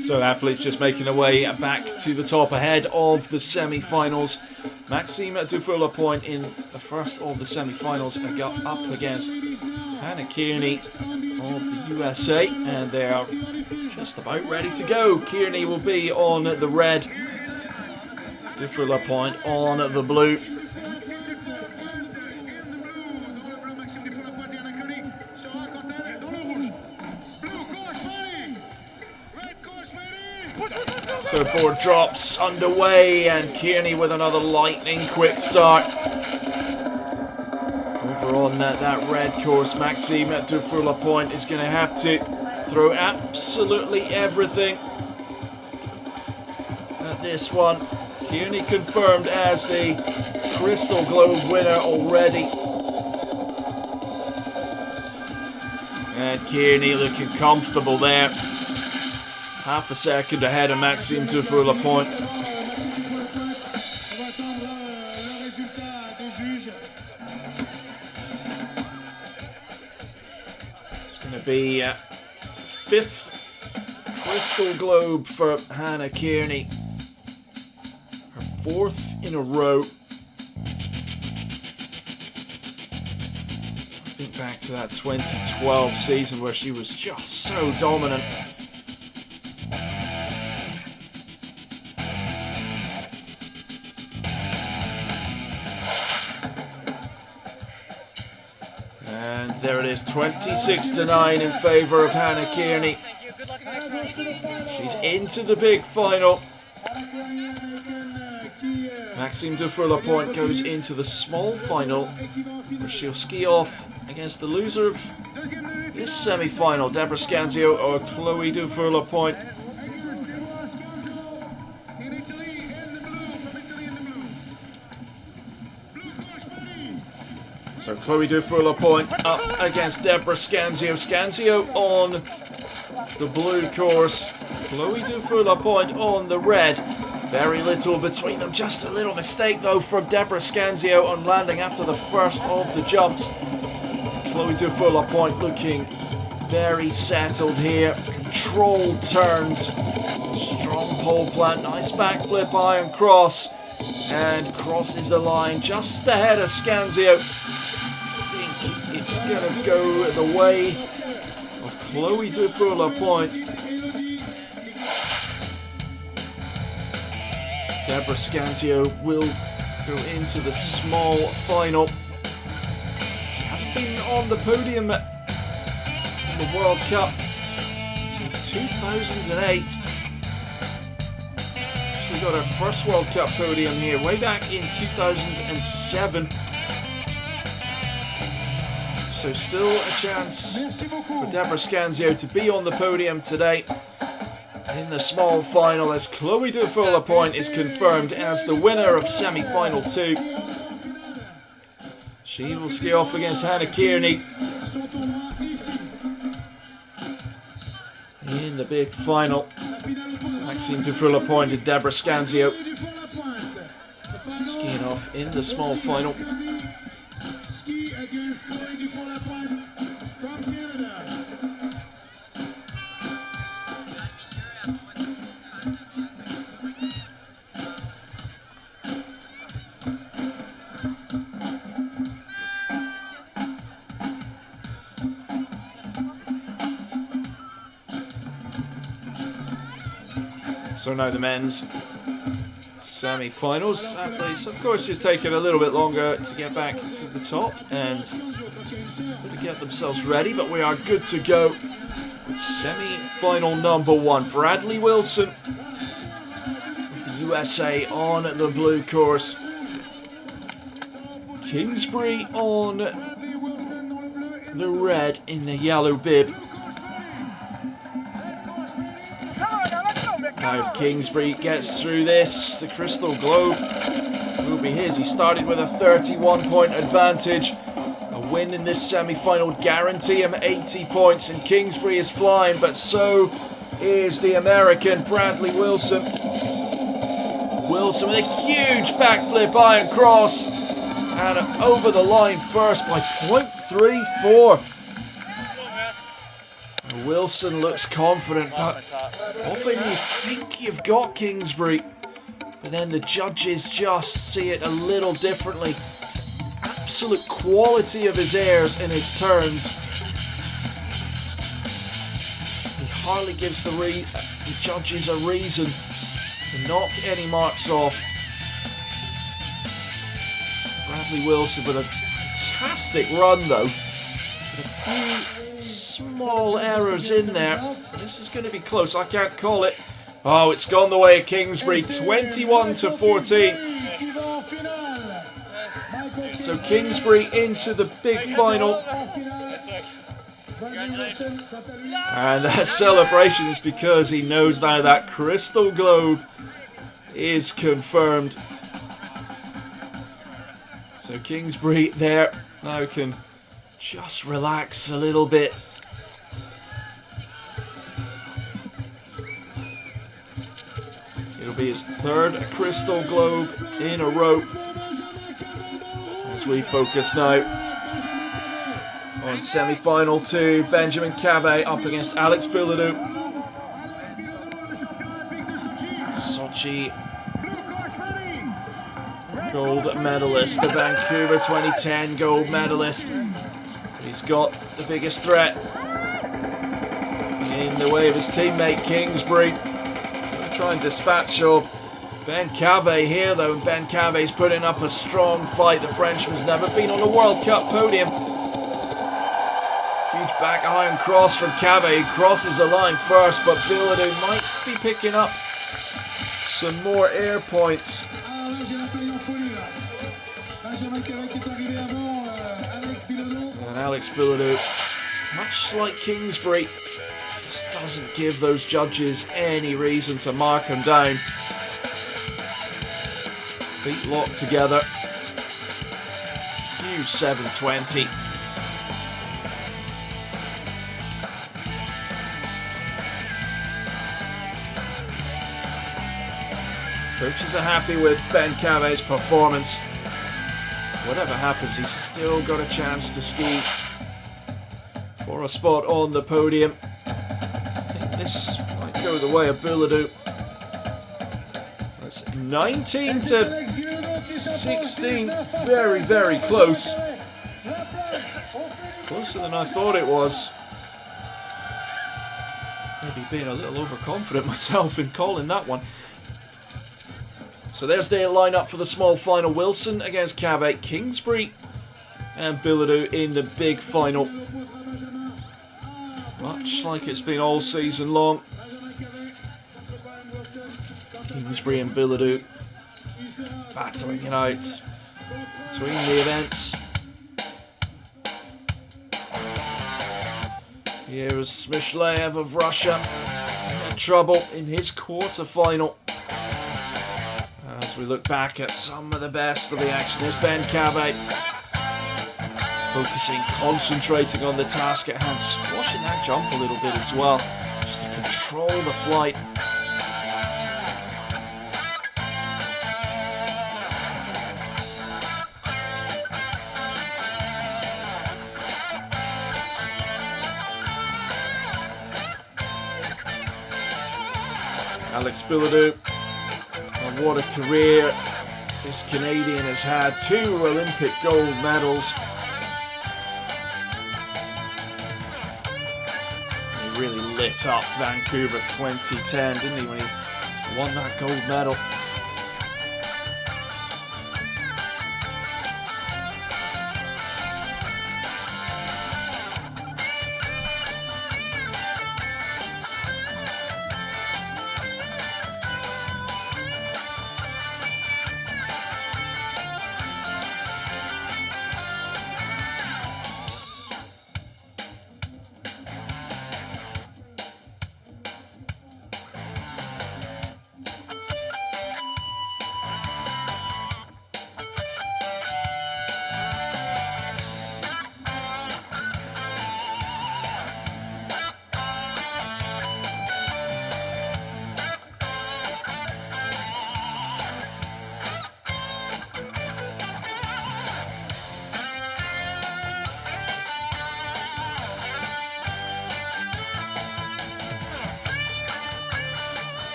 So athletes just making their way back to the top ahead of the semi-finals. Maxime Dufour-Lapointe in the first of the semi-finals got up against Hannah Kearney of the USA, and they are just about ready to go. Kearney will be on the red, Dufour-Lapointe on the blue. So board drops underway, and Kearney with another lightning quick start. Over on that red course, Maxime Dufour-Lapointe is going to have to throw absolutely everything at this one. Kearney confirmed as the Crystal Globe winner already. And Kearney looking comfortable there. Half a second ahead of Maxime Dufour-Lapointe. It's going to be fifth Crystal Globe for Hannah Kearney. Her fourth in a row. Think back to that 2012 season where she was just so dominant. And there it is, 26-9 in favour of Hannah Kearney. She's into the big final. Maxime Dufour-Lapointe goes into the small final, where she'll ski off against the loser of this semi-final, Deborah Scanzio or Chloe Dufour-Lapointe. So Chloe Dufour-Lapointe up against Deborah Scanzio. Scanzio on the blue course, Chloe Dufour-Lapointe on the red. Very little between them, just a little mistake though from Deborah Scanzio on landing after the first of the jumps. Chloe Dufour-Lapointe looking very settled here. Controlled turns, strong pole plant, nice backflip iron cross, and crosses the line just ahead of Scanzio. I think it's going to go the way of Chloe Dufour-Lapointe. Deborah Scanzio will go into the small final. She hasn't been on the podium in the World Cup since 2008. She got her first World Cup podium here way back in 2007. So still a chance for Deborah Scanzio to be on the podium today in the small final, as Chloe Dufour-Lapointe is confirmed as the winner of semi-final 2. She will ski off against Hannah Kearney in the big final. Maxime Dufour-Lapointe and Deborah Scanzio skiing off in the small final. Ski against Chloe Dufour-Lapointe from Canada. So now the men's semi-finals. Athletes, of course, just taking a little bit longer to get back to the top and to get themselves ready, but we are good to go with semi-final number 1. Bradley Wilson of the USA on the blue course. Kingsbury on the red in the yellow bib. Now if Kingsbury gets through this, the Crystal Globe will be his. He started with a 31-point advantage. A win in this semi-final would guarantee him 80 points, and Kingsbury is flying, but so is the American Bradley Wilson. Wilson with a huge backflip iron cross and over the line first by 0.34. Wilson looks confident, but often you think you've got Kingsbury, but then the judges just see it a little differently. It's the absolute quality of his airs and his turns. He hardly gives the judges a reason to knock any marks off. Bradley Wilson with a fantastic run though, with a few small errors in there. So this is going to be close. I can't call it. Oh, it's gone the way of Kingsbury, 21-14. So Kingsbury into the big final. And that celebration is because he knows now that Crystal Globe is confirmed. So Kingsbury there now can just relax a little bit. It'll be his 3rd Crystal Globe in a row. As we focus now on semi-final 2, Benjamin Cave up against Alex Bilodeau. Sochi gold medalist, the Vancouver 2010 gold medalist. He's got the biggest threat in the way of his teammate Kingsbury. He's going to try and dispatch of Ben Cave here though, and Ben Cave's putting up a strong fight. The Frenchman's never been on a World Cup podium. Huge back iron cross from Cave. He crosses the line first, but Bilodeau might be picking up some more air points. And Alex Bilodeau, much like Kingsbury, just doesn't give those judges any reason to mark him down. Feet locked together. Huge 720. Coaches are happy with Ben Cave's performance. Whatever happens, he's still got a chance to ski for a spot on the podium. I think this might go the way of Bilodeau. That's 19 to 16. Very, very close. Closer than I thought it was. Maybe being a little overconfident myself in calling that one. So there's the lineup for the small final. Wilson against Cave, Kingsbury and Bilodeau in the big final. Much like it's been all season long. Kingsbury and Bilodeau battling it out between the events. Here is Smishlev of Russia in trouble in his quarterfinal. As we look back at some of the best of the action, there's Ben Cave, focusing, concentrating on the task at hand, squashing that jump a little bit as well, just to control the flight. Alex Bilodeau, and what a career this Canadian has had. 2 Olympic gold medals. He really lit up Vancouver 2010, didn't he, when he won that gold medal.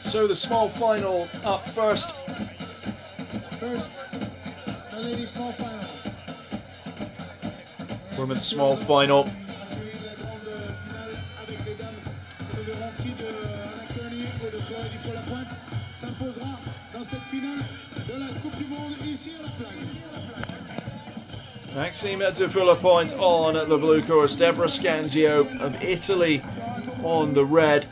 So the small final up first. First, the ladies' small final. Women's small final. Maxime Dufour-Lapointe on the blue course. Deborah Scanzio of Italy on the red.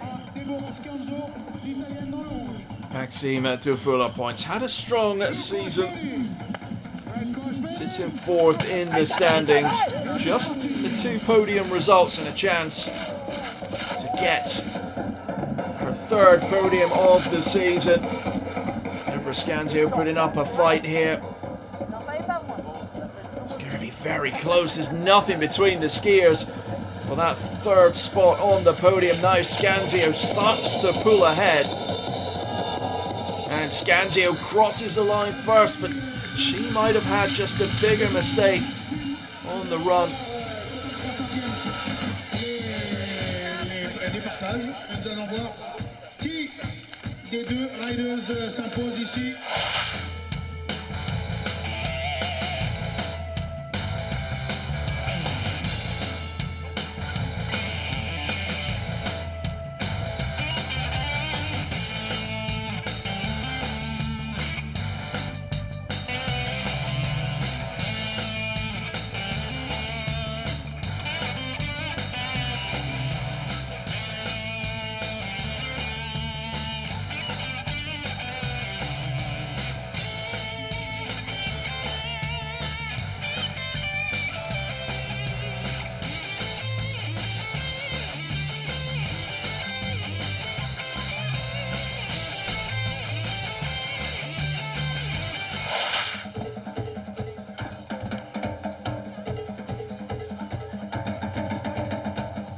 Maxime Dufour-Lapointe had a strong season. Sits in 4th in the standings. Just the 2 podium results and a chance to get her 3rd podium of the season. Deborah Scanzio putting up a fight here. It's going to be very close. There's nothing between the skiers for that 3rd spot on the podium. Now Scanzio starts to pull ahead. And Scanzio crosses the line first, but she might have had just a bigger mistake on the run. Nous allons voir qui des 2 riders s'impose ici.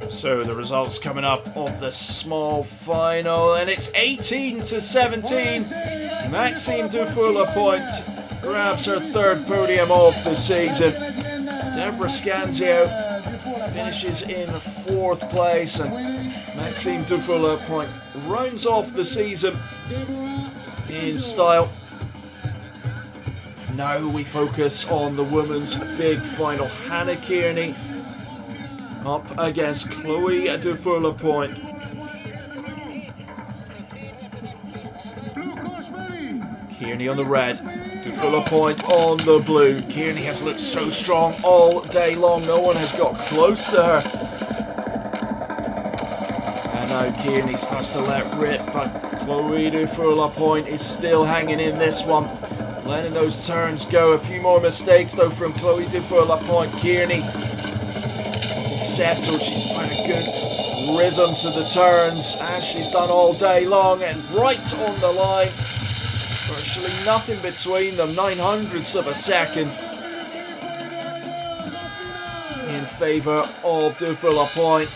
So the results coming up of the small final, and it's 18-17. Maxime Dufour-Lapointe grabs her 3rd podium of the season. Deborah Scanzio finishes in 4th place, and Maxime Dufour-Lapointe rounds off the season in style. Now we focus on the women's big final. Hannah Kearney up against Chloe Dufour-Lapointe. Kearney on the red, Dufour-Lapointe on the blue. Kearney has looked so strong all day long. No one has got close to her. And now Kearney starts to let rip, but Chloe Dufour-Lapointe is still hanging in this one. Letting those turns go. A few more mistakes though from Chloe Dufour-Lapointe. Kearney settled. She's found a good rhythm to the turns, as she's done all day long, and right on the line. Virtually nothing between them, 900ths of a second in favour of Dufour-Lapointe.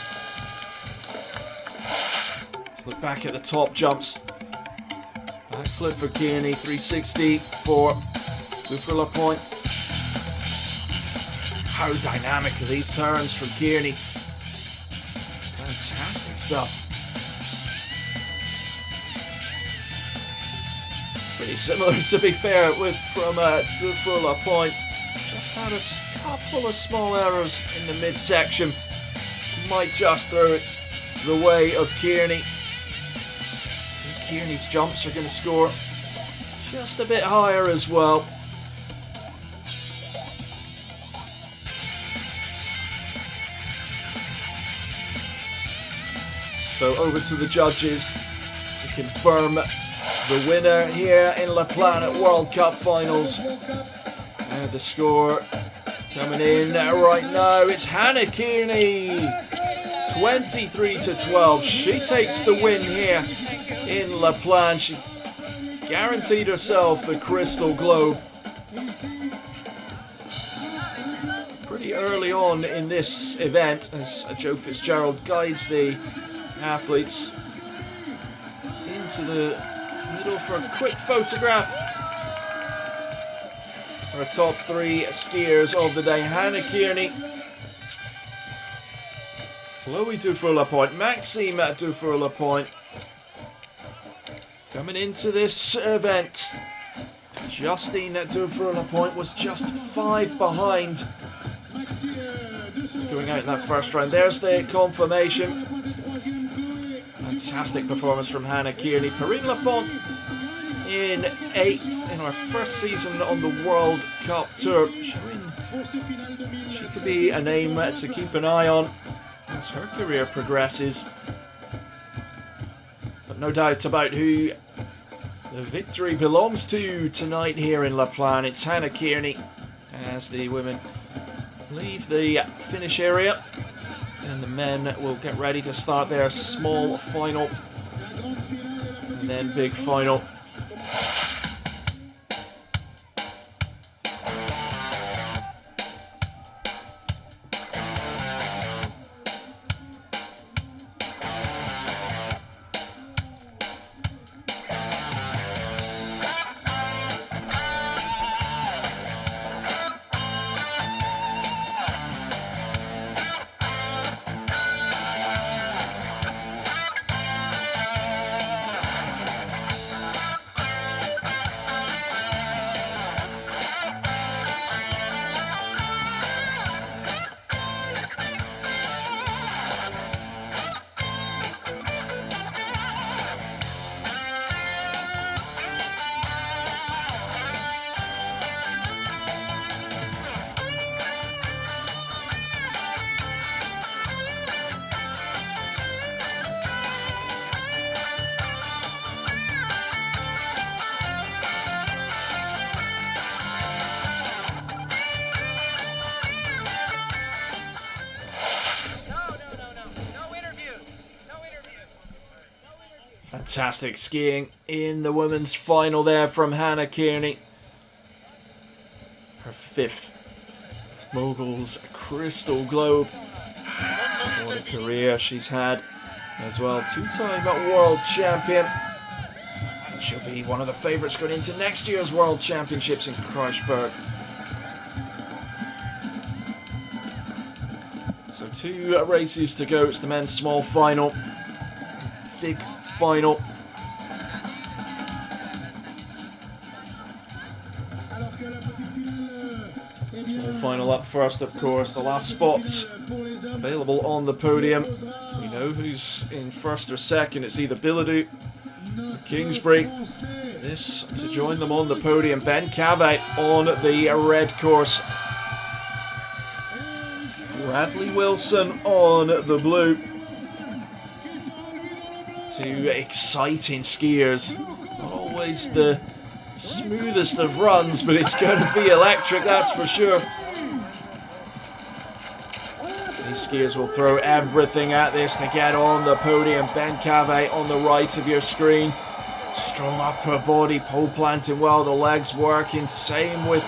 Let's look back at the top jumps. Backflip for Kearney, 360 for Dufour-Lapointe. How dynamic are these turns from Kearney? Fantastic stuff. Pretty similar, to be fair, from Dufour-Lapointe. Just had a couple of small errors in the midsection. Might just throw it the way of Kearney. Kearney's jumps are going to score just a bit higher as well. So over to the judges to confirm the winner here in La Plagne World Cup Finals. And the score coming in right now, it's Hannah Kearney, 23-12. She takes the win here in La Plagne. She guaranteed herself the Crystal Globe. Pretty early on in this event, as Joe Fitzgerald guides the athletes into the middle for a quick photograph. Our top 3 skiers of the day: Hannah Kearney, Chloe Dufour-Lapointe, Maxime Dufour-Lapointe. Coming into this event, Justine Dufour-Lapointe was just 5 behind going out in that first round. There's the confirmation. Fantastic performance from Hannah Kearney. Perrine Lafont in 8th in our first season on the World Cup Tour, showing she could be a name to keep an eye on as her career progresses. But no doubt about who the victory belongs to tonight here in La Plagne. It's Hannah Kearney as the women leave the finish area, and the men will get ready to start their small final and then big final. Fantastic skiing in the women's final there from Hannah Kearney. Her 5th Moguls Crystal Globe. What a career she's had as well. 2-time world champion. And she'll be one of the favourites going into next year's World Championships in Kreuzberg. So 2 races to go. It's the men's small final. Big final. Small final up first, of course. The last spot available on the podium. We know who's in first or second. It's either Billadou or Kingsbury. This to join them on the podium. Ben Cavett on the red course. Bradley Wilson on the blue. 2 exciting skiers. Not always the smoothest of runs, but it's going to be electric, that's for sure. These skiers will throw everything at this to get on the podium. Ben Cavett on the right of your screen. Strong upper body, pole planting well, the legs working. Same with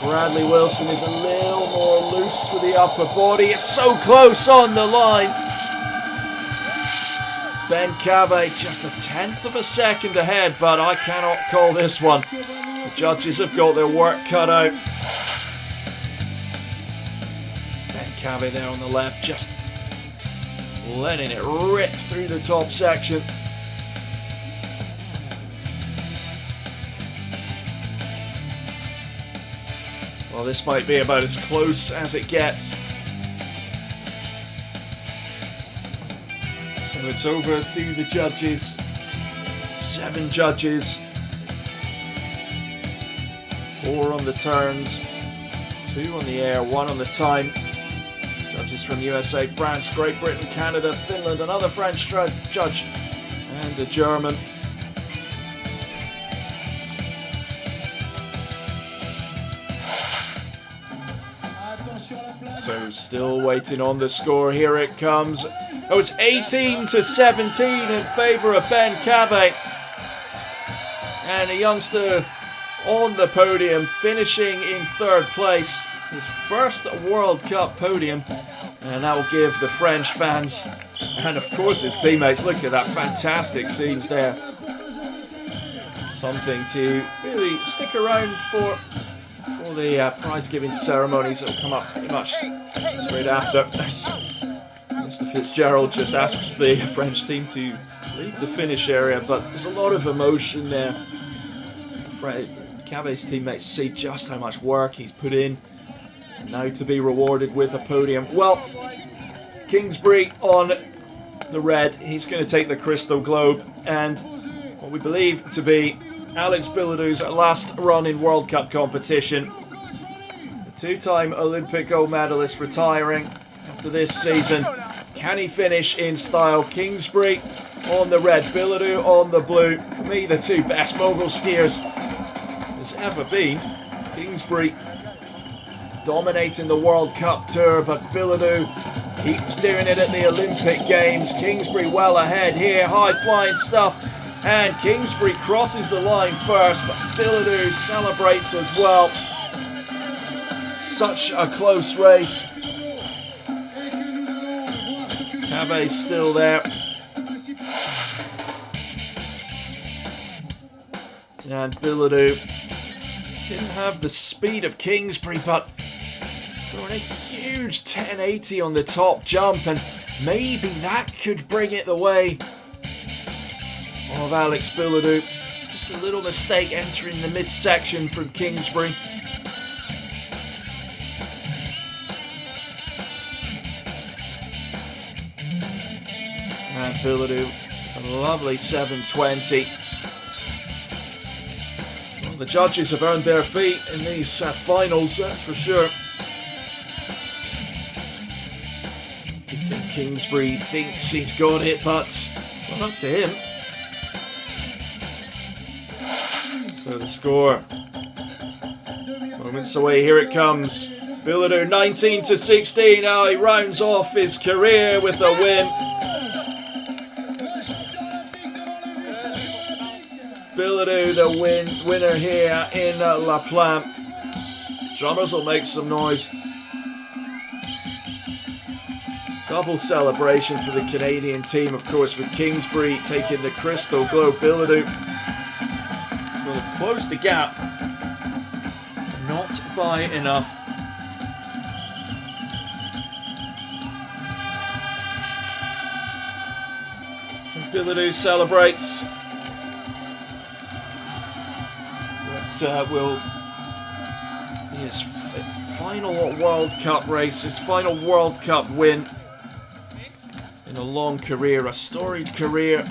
Bradley Wilson, is a little more loose with the upper body. It's so close on the line. Ben Cavett just 1/10 of a second ahead, but I cannot call this one. The judges have got their work cut out. Ben Cavett there on the left, just letting it rip through the top section. Well, this might be about as close as it gets. So it's over to the judges. 7 judges. 4 on the turns. 2 on the air, 1 on the time. Judges from USA, France, Great Britain, Canada, Finland, another French judge, and a German. So still waiting on the score. Here it comes. Oh, it's 18-17 in favour of Ben Cavett. And a youngster on the podium, finishing in 3rd place. His first World Cup podium. And that will give the French fans, and of course his teammates, look at that fantastic scenes there. Something to really stick around for the prize-giving ceremonies that will come up pretty much straight after. Mr. Fitzgerald just asks the French team to leave the finish area, but there's a lot of emotion there. Cavet's teammates see just how much work he's put in, and now to be rewarded with a podium. Well, Kingsbury on the red, he's going to take the Crystal Globe, and what we believe to be Alex Billadou's last run in World Cup competition. The 2-time Olympic gold medalist retiring after this season. Can he finish in style? Kingsbury on the red, Billadou on the blue. For me, the 2 best mogul skiers there's ever been. Kingsbury dominating the World Cup tour, but Billadou keeps doing it at the Olympic Games. Kingsbury well ahead here, high-flying stuff. And Kingsbury crosses the line first, but Billadou celebrates as well. Such a close race. Cavet's still there. And Billadou didn't have the speed of Kingsbury, but throwing a huge 1080 on the top jump, and maybe that could bring it the way of Alex Billadou. Just a little mistake entering the midsection from Kingsbury. And Billadou, a lovely 720. Well, the judges have earned their feet in these finals, that's for sure. You think Kingsbury thinks he's got it, but it's not up to him. So the score, moments away, here it comes. Billadou 19-16, oh, he rounds off his career with a win. Billadou the winner here in La Plagne. Drummers will make some noise. Double celebration for the Canadian team, of course, with Kingsbury taking the Crystal Globe. Billadou will have closed the gap, not by enough. Biladu celebrates what will be his final World Cup race, his final World Cup win in a long career, a storied career.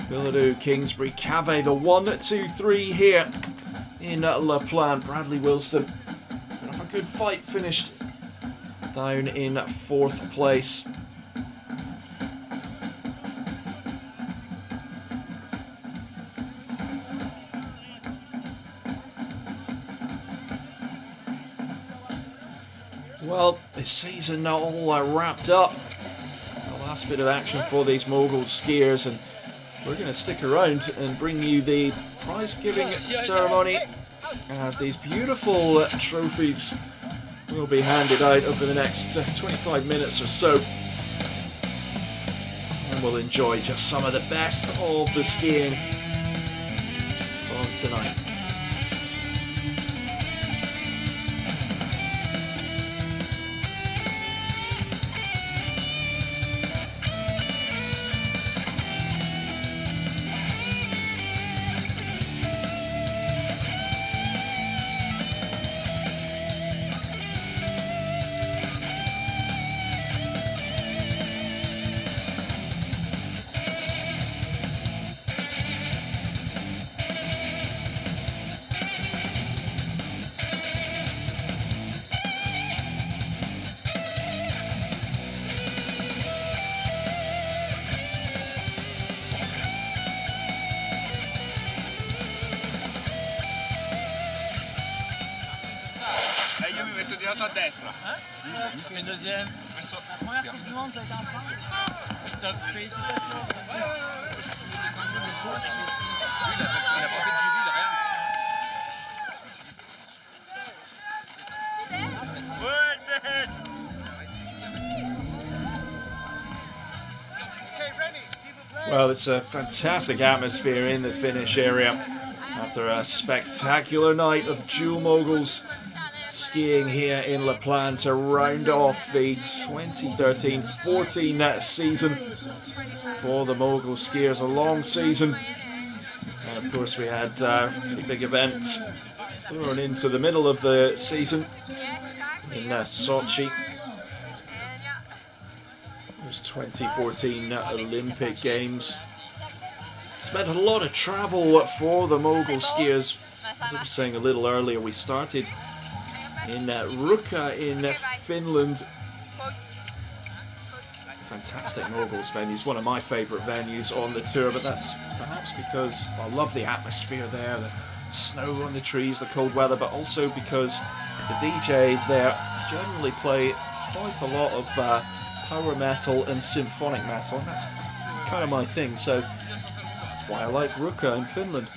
Biladu, Kingsbury, Cave, the 1, 2, 3 here in La Plagne. Bradley Wilson, a good fight, finished down in 4th place. Well, this season now all wrapped up. The last bit of action for these Mogul skiers, and we're going to stick around and bring you the prize giving ceremony as these beautiful trophies will be handed out over the next 25 minutes or so. And we'll enjoy just some of the best of the skiing from tonight. Io mi metto di lato a destra. Le deuxième. La première Coupe du Monde, ça a été en France. Top, félicitations. Il a pas fait de jury, de rien. Well, it's a fantastic atmosphere in the finish area after a spectacular night of Dual Moguls skiing here in La Plagne to round off the 2013-14 season for the Mogul skiers. A long season. And of course, we had a pretty big event thrown into the middle of the season in Sochi. Those 2014 Olympic Games. It's meant a lot of travel for the Mogul skiers. As I was saying a little earlier, we started in Ruka in Finland. Fantastic Moguls venues, one of my favourite venues on the tour, but that's perhaps because I love the atmosphere there, the snow on the trees, the cold weather, but also because the DJs there generally play quite a lot of power metal and symphonic metal, and that's kind of my thing, so that's why I like Ruka in Finland.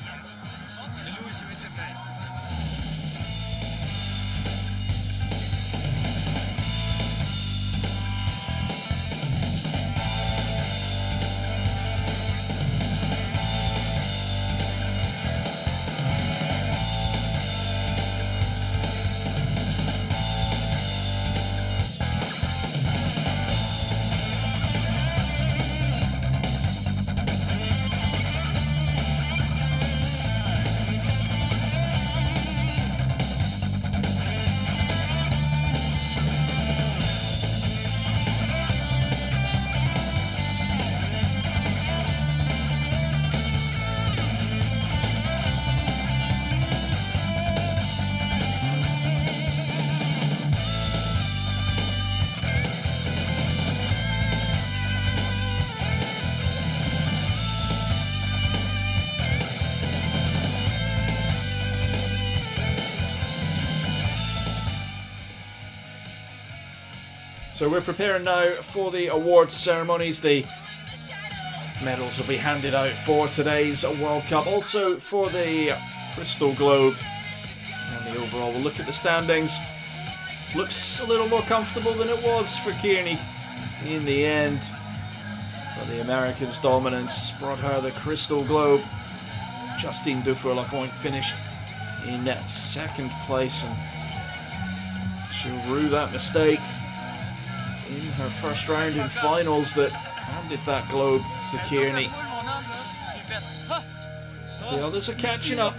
So we're preparing now for the awards ceremonies. The medals will be handed out for today's World Cup. Also for the Crystal Globe and the overall. We'll look at the standings. Looks a little more comfortable than it was for Kearney in the end. But the Americans' dominance brought her the Crystal Globe. Justine Dufour-Lafointe finished in 2nd place, and she'll rue that mistake in her first round in finals that handed that globe to Kearney. The others are catching up.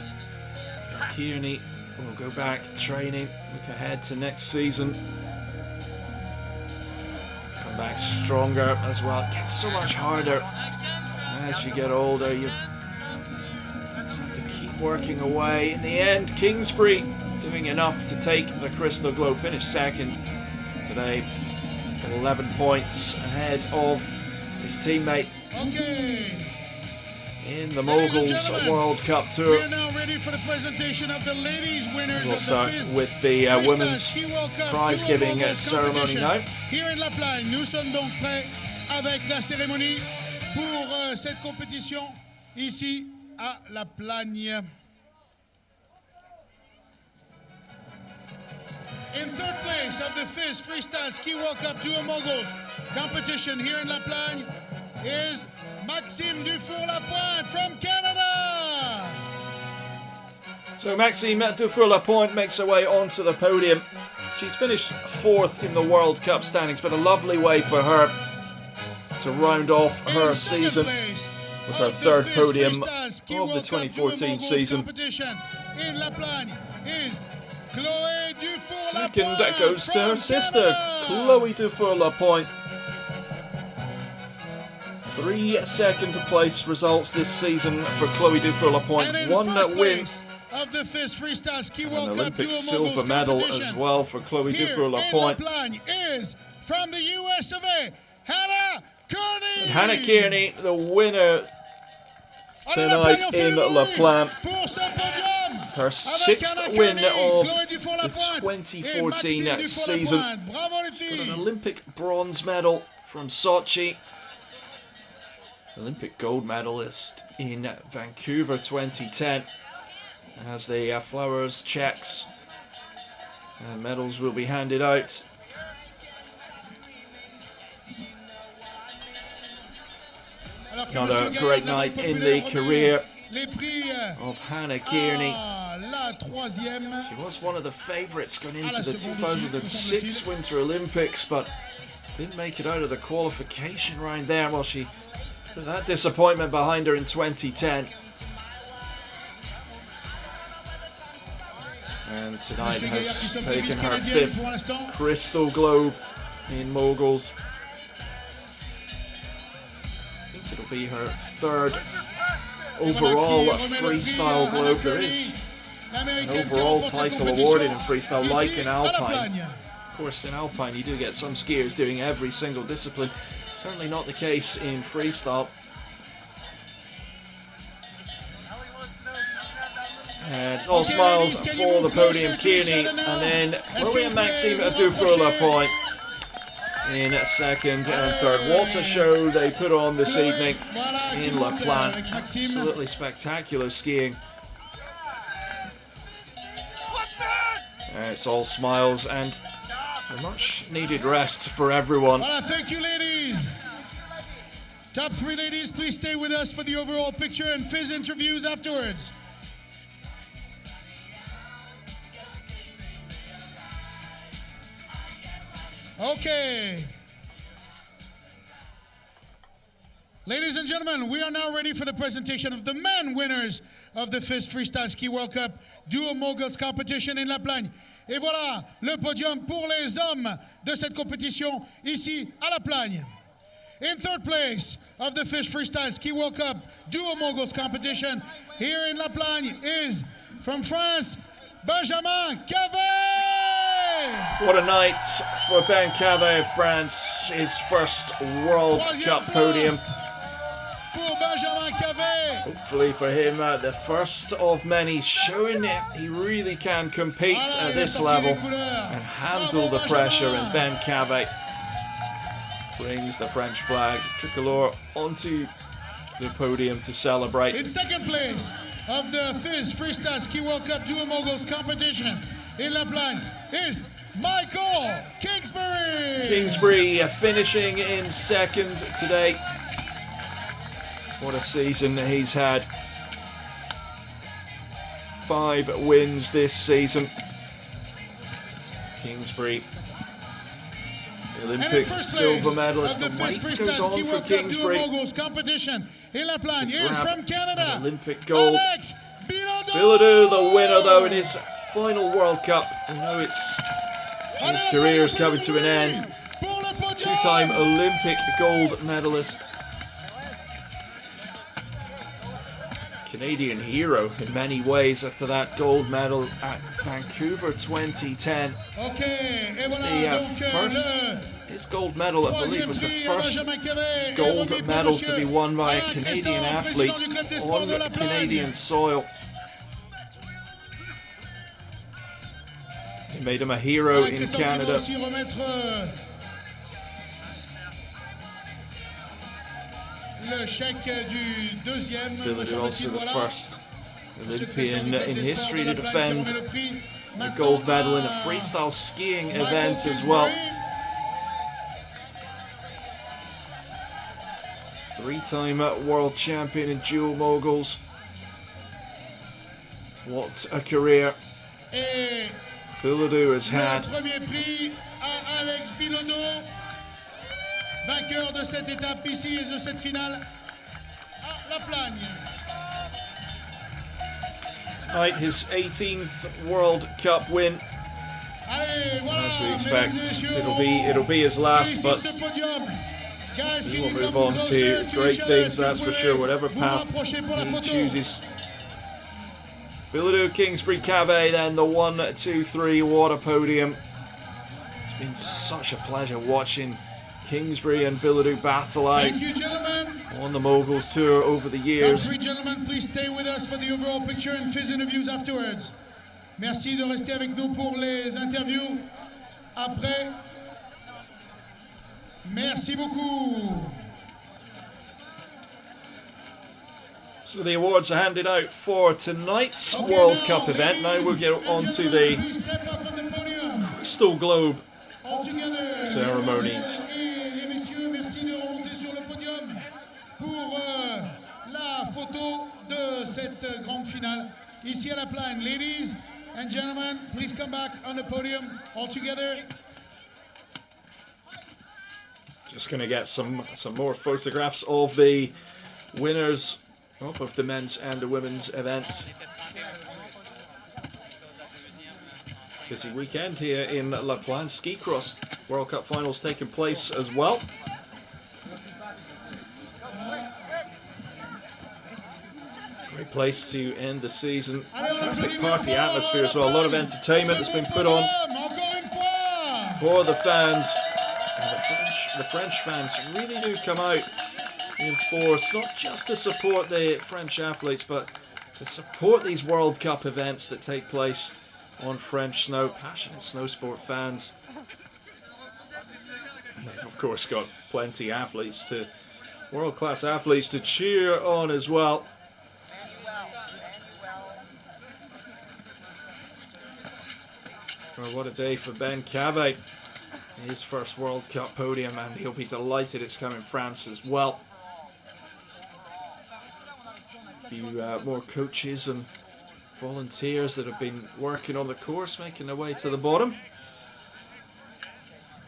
Kearney will go back training, look ahead to next season. Come back stronger as well. It gets so much harder as you get older. You just have to keep working away. In the end, Kingsbury doing enough to take the Crystal Globe. Finished second today, 11 points ahead of his teammate. Okay. In the Moguls World Cup Tour. We are now ready for the presentation of the ladies winners We'll of start the FIS with the Freestyle women's Ski World Cup prize Dual giving Moguls ceremony competition. now. Here in La Plagne, nous sommes donc prêts avec la cérémonie pour cette compétition ici à La Plagne. In third place of the FIS Freestyle Ski World Cup Dual Moguls competition here in La Plagne is Maxime Dufour-Lapointe from Canada. So Maxime Dufour-Lapointe makes her way onto the podium. She's finished fourth in the World Cup standings, but a lovely way for her to round off her season with her third podium of the 2014 season. In La Plagne is Chloé Dufour-Lapointe. Second goes to her sister, Chloé Dufour-Lapointe. 3 second place results this season for Chloé Dufour-Lapointe. One win of the FIS Freestyle Ski and World an Cup Olympic Dual silver Moguls medal competition. as well for Chloé Here Dufour-Lapointe. in La Plagne is from the US of A, Hannah Kearney. And Hannah Kearney, the winner tonight in La Plagne. Her 6th win of the 2014 season. Got an Olympic bronze medal from Sochi. Olympic gold medalist in Vancouver 2010. As the flowers, checks, and medals will be handed out. Another great night in the career of Hannah Kearney. She was one of the favourites going into the 2006 Winter Olympics, but didn't make it out of the qualification round there. Well, she put that disappointment behind her in 2010. And tonight has taken her 5th Crystal Globe in Moguls. I think it'll be her 3rd overall Freestyle Globe. There is an overall title awarded in Freestyle, like in Alpine. Of course, in Alpine you do get some skiers doing every single discipline. Certainly not the case in Freestyle. And all smiles for the podium, Kearney, and then Chloé and Maxime Dufour-Lapointe in 2nd and 3rd. What a show they put on this evening in La Plagne. Absolutely spectacular skiing. It's all smiles and a much needed rest for everyone. Voilà, thank you, ladies. Top 3 ladies, please stay with us for the overall picture and FIS interviews afterwards. Okay. Ladies and gentlemen, we are now ready for the presentation of the men winners of the FIS Freestyle Ski World Cup Dual Moguls competition in La Plagne. Et voilà le podium pour les hommes de cette compétition ici à La Plagne. In third place of the FIS Freestyle Ski World Cup Dual Moguls competition here in La Plagne is from France, Benjamin Cavet. What a night for Ben Cavet of France, his first World Cup podium. Pour Benjamin Cavet. Hopefully for him, the first of many, showing he really can compete at this level and handle the pressure. And Ben Cavet brings the French flag tricolore onto the podium to celebrate. In second place of the FIS Freestyle Ski World Cup Dual Moguls competition in La Plagne is Michael Kingsbury. Kingsbury finishing in 2nd today. What a season he's had. 5 wins this season. Kingsbury And in Olympic first silver place medalist. of The the FIS wait Freestyle goes Ski on for World Cup Dual Kingsbury. Moguls competition in La Plagne is grab from Canada, an Olympic gold. Alex Bilodeau. Bilodeau, the winner though in his final World Cup. I know his career is coming to an end. Two-time Olympic gold medalist. Canadian hero in many ways after that gold medal at Vancouver 2010. Okay, et It's voilà, his gold medal, I believe, was the first gold medal to be won by a Canadian athlete on Canadian soil. It made him a hero in Canada. Bilodeau also the first Olympian in history to defend a gold medal in a freestyle skiing event as well. Three-time world champion in Dual Moguls. What a career Bilodeau has had. Premier prix à Alex Bilodeau, vainqueur de cette étape ici et de cette finale à La Plagne. Tonight, his 18th World Cup win. Allez, voilà, As we expect, mesdames et it'll be his last, félicite but ce podium. Guys, he can will you move come on closer to to great each other, things, s'il that's vous for plaît? sure, whatever Vous path rapprochez pour la he photo. chooses. Bilodeau, Kingsbury, Cabet, then the 1, 2, 3 water podium. It's been such a pleasure watching Kingsbury and Bilodeau battle out Thank you, gentlemen. on the Moguls Tour over the years. Three gentlemen, please stay with us for the overall picture and FIS interviews afterwards. Merci de rester avec nous pour les interviews après. Merci beaucoup. So the awards are handed out for tonight's Okay, World now, Cup event. Now we'll get ladies on and to gentlemen, the please step up on the podium. Crystal Globe All together. ceremonies. Et les messieurs, merci de remonter sur le podium pour la photo de cette grande finale ici à La Plagne. Ladies and gentlemen, please come back on the podium all together. Just going to get some more photographs of the winners of both the men's and the women's events. Busy weekend here in La Plagne. Ski Cross World Cup finals taking place as well. Great place to end the season. Fantastic party atmosphere as well. A lot of entertainment has been put on for the fans. And the French fans really do come out in force, not just to support the French athletes, but to support these World Cup events that take place on French snow. Passionate snow sport fans. And they've of course got plenty of athletes world-class athletes to cheer on as well. Well, what a day for Ben Cabet. His first World Cup podium, and he'll be delighted it's coming France as well. A few more coaches and volunteers that have been working on the course, making their way to the bottom.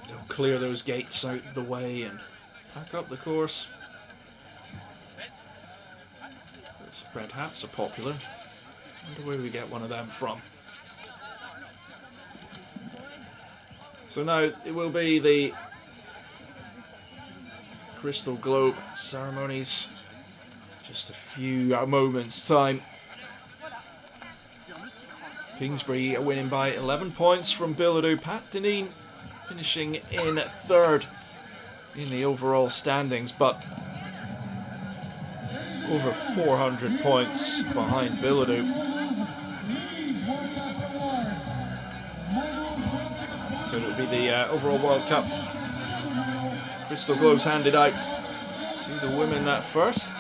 They'll clear those gates out of the way and pack up the course. Spread hats are popular. Wonder where we get one of them from. So now it will be the Crystal Globe ceremonies. Just a few moments' time. Kingsbury winning by 11 points from Bilodeau. Pat Deneen finishing in third in the overall standings, but over 400 points behind Bilodeau. So it'll be the overall World Cup Crystal Globes handed out to the women at first.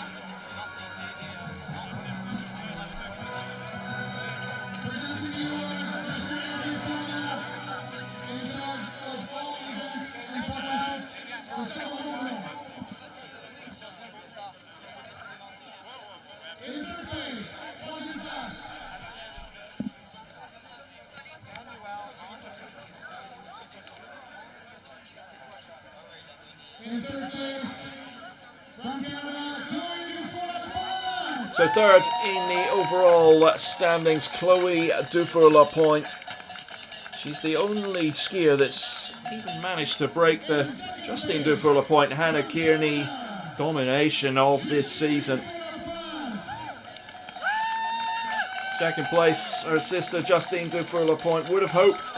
So third in the overall standings, Chloe Dufour-Lapointe. She's the only skier that's even managed to break the Justine Dufour-Lapointe, Hannah Kearney domination of this season. Second place, her sister Justine Dufour-Lapointe would have hoped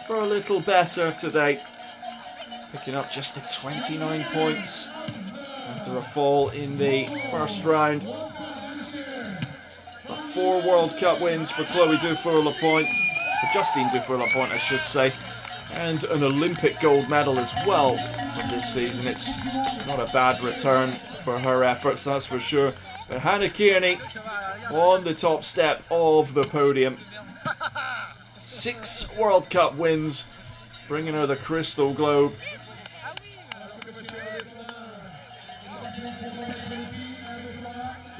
for a little better today, picking up just the 29 points after a fall in the first round. But 4 World Cup wins for Chloe Dufour-Lapointe, for Justine Dufour-Lapointe I should say, and an Olympic gold medal as well from this season. It's not a bad return for her efforts, that's for sure. But Hannah Kearney on the top step of the podium. 6 World Cup wins, bringing her the Crystal Globe.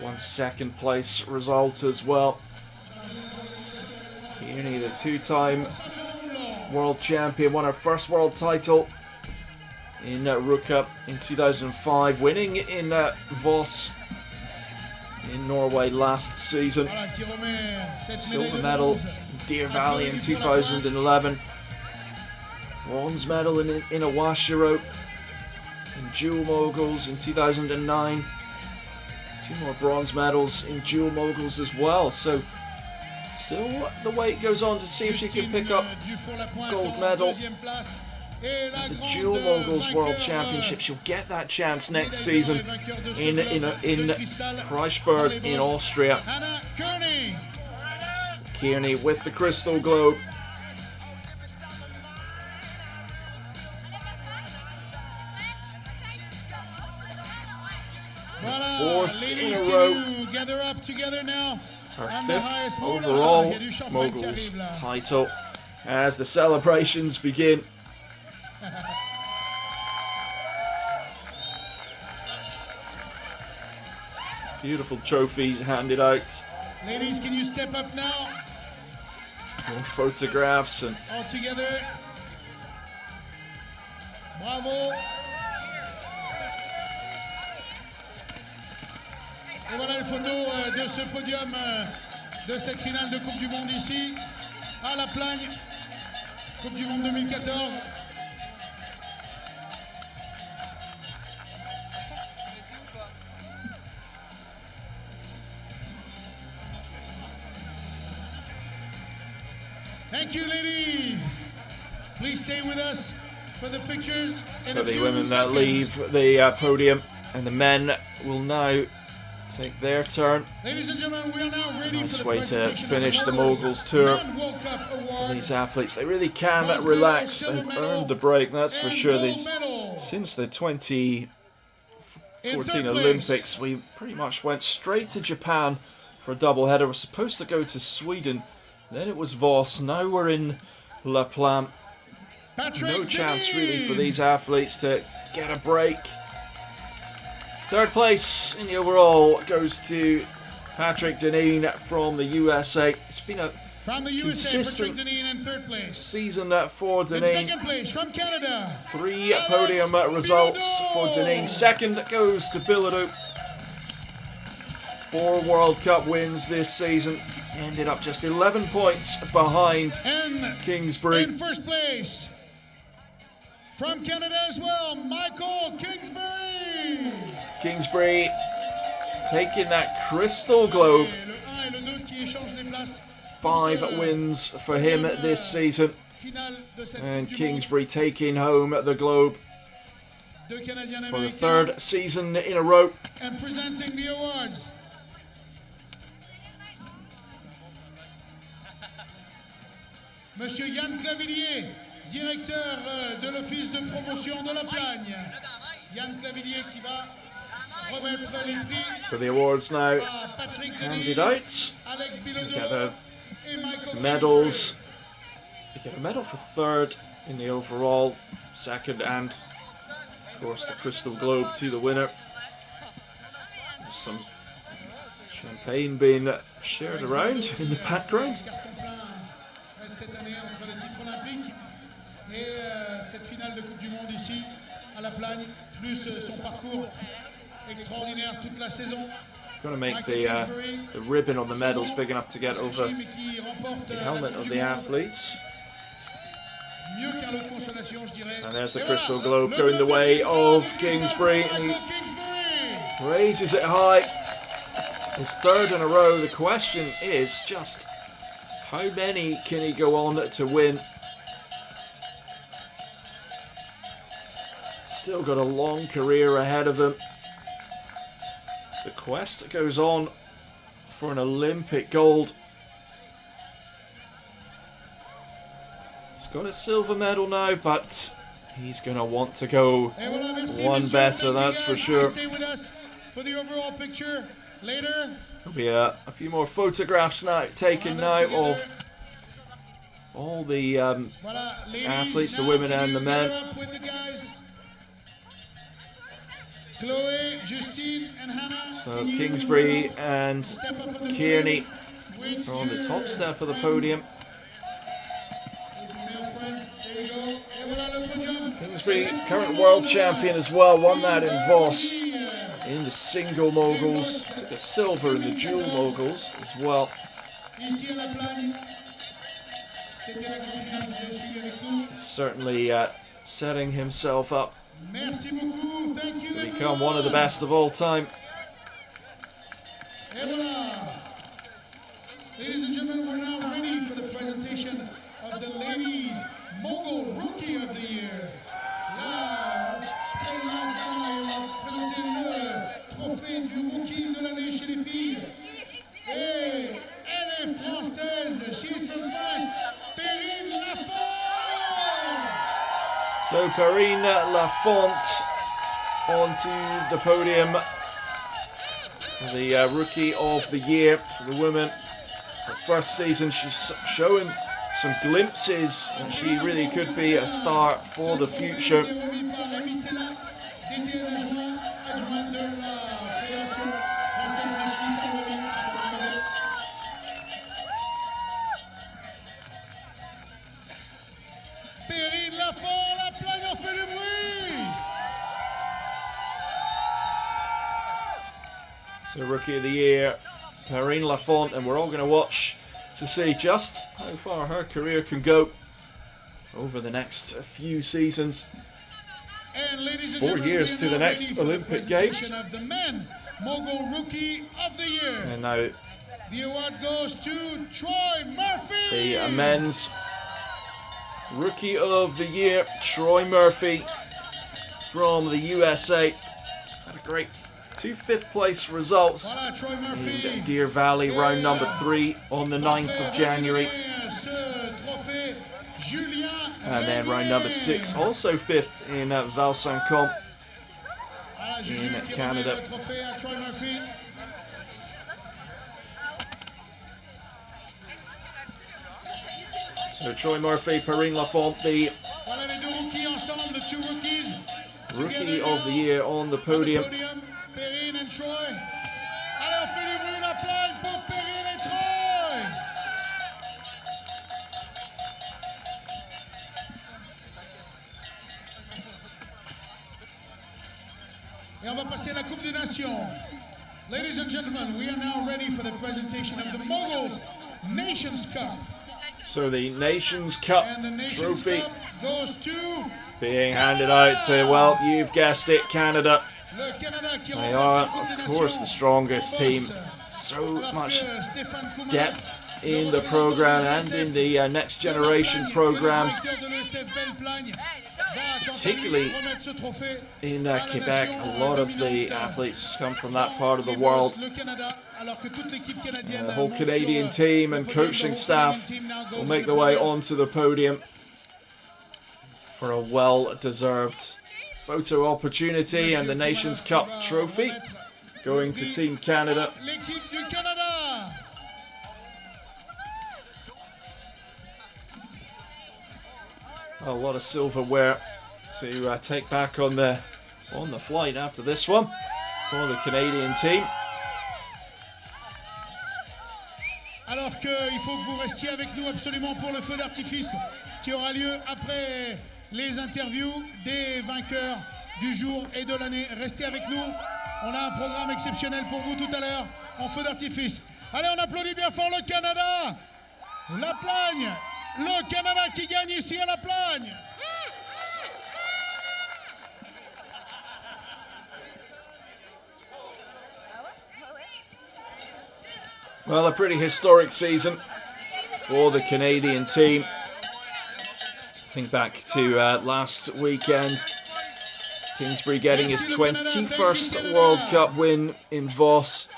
One second place result as well. Kearney, the 2-time world champion, won her first world title in Ruka in 2005, winning in Voss in Norway last season. Silver medal in Deer Valley in 2011. Bronze medal in Awashiro. In Dual Moguls in 2009. 2 more bronze medals in Dual Moguls as well. So still the wait goes on to see if she can pick up gold medal at the Dual Moguls World Championship. She'll get that chance next season in Kreisberg in Austria. Kearney with the Crystal Globe. Fourth in a row. Gather up together now. Her 5th overall Moguls title as the celebrations begin. Beautiful trophies handed out. Ladies, can you step up now? More photographs and all together. Bravo. Et voilà les photos de ce podium de cette finale de Coupe du Monde ici à la Plagne. Coupe du Monde 2014. Thank you, ladies. Please stay with us for the pictures. So the women that leave the podium, and the men will now take their turn. Ladies and gentlemen, we are now ready Nice for the way to presentation finish of the World Moguls tour. World Cup Award. These athletes, they really can relax. They've earned the break, that's for sure. Since the 2014 Olympics, we pretty much went straight to Japan for a doubleheader. We're supposed to go to Sweden, then it was Voss. Now we're in La Plagne. No chance really for these athletes to get a break. Third place in the overall goes to Patrick Deneen from the USA. It's been a from the USA, Patrick Deneen in third place. Season for Deneen. In second place from Canada. 3 podium results for Deneen. Second goes to Bilodeau. 4 World Cup wins this season. Ended up just 11 points behind Kingsbury. In first place from Canada as well, Michael Kingsbury. Kingsbury taking that Crystal Globe. 5 wins for him this season. And Kingsbury taking home the Globe for the 3rd season in a row. And presenting the awards. Monsieur Yann Clavillier, directeur de l'Office de promotion de la Plagne. Yann Clavillier qui va remettre les prix. So the awards now handed out. You get the medals. You get a medal for 3rd in the overall, 2nd, and of course the Crystal Globe to the winner. There's some champagne being shared around in the background. Cette année entre le titre olympique et cette finale de Coupe du Monde ici à la Plagne, plus son parcours extraordinaire toute la saison. Going to make the ribbon on the medals big enough to get over the helmet of the athletes. And there's the crystal globe going the way of Kingsbury. And he raises it high. His third in a row. The question is just how many can he go on to win? Still got a long career ahead of him. The quest goes on for an Olympic gold. He's got a silver medal now, but he's going to want to go one better, that's for sure. Stay with us for the overall picture later. There'll be a few more photographs now taken now of all the athletes, the women and the men. Chloe, Justine, and Hannah. So Kingsbury and Kearney are on the top step of the podium. Kingsbury, current world champion as well, won that in Voss in the single moguls, took a silver in the dual moguls as well. He's certainly setting himself up to become one of the best of all time. Ladies and gentlemen, we're now ready for the presentation of the Ladies Mogul Rookie of the Year. Là, présenter le trophée du Rookie de l'année chez les filles. Et elle est française, she's from France, Perrine Lafont. So Perrine Lafont onto the podium, the Rookie of the Year for the women. Her first season, she's showing some glimpses and she really could be a star for the future. Perrine Lafont, la Plagne en fait du bruit. So Rookie of the Year, Perrine Lafont, and we're all going to watch to see just how far her career can go over the next few seasons. And ladies and 4 gentlemen, years to the next Olympic Games. Of the men's Mogul Rookie of the Year. And now the award goes to Troy Murphy. the men's Rookie of the Year, Troy Murphy from the USA. Had a great 2 5th-place results Voilà, Troy Murphy. in Deer Valley, round number 3 on the 9th of January. And then round number 6, also 5th in Val-Saint-Combe in Canada. So Troy Murphy, Perrine Lafont, the Rookie of the Year on the podium. Perrine and Troy. Allez, on fait du bruit, la Plagne pour Perrine et Troy. Et on va passer à la Coupe des Nations. Ladies and gentlemen, we are now ready for the presentation of the Moguls Nations Cup. So the Nations Cup And the Nations trophy Cup goes to being handed out to, well, you've guessed it, Canada. le Canada qui They remporte are, sa Coupe des of Nations. course, the strongest team. So much depth in the program and in the next generation programs, particularly in Quebec. A lot of the athletes come from that part of the world. The whole Canadian team and coaching staff will make their way onto the podium for a well-deserved photo opportunity, and the Nations Cup trophy going to Team Canada. A lot of silverware to take back on the flight after this one for the Canadian team. Alors qu'il faut que vous restiez avec nous absolument pour le feu d'artifice qui aura lieu après les interviews des vainqueurs du jour et de l'année. Restez avec nous. On a un programme exceptionnel pour vous tout à l'heure en feu d'artifice. Allez, on applaudit bien fort le Canada. La Plagne. Le Canada qui gagne ici à la Plagne. Well, a pretty historic season for the Canadian team. Think back to last weekend. Kingsbury getting his 21st World Cup win in Vos.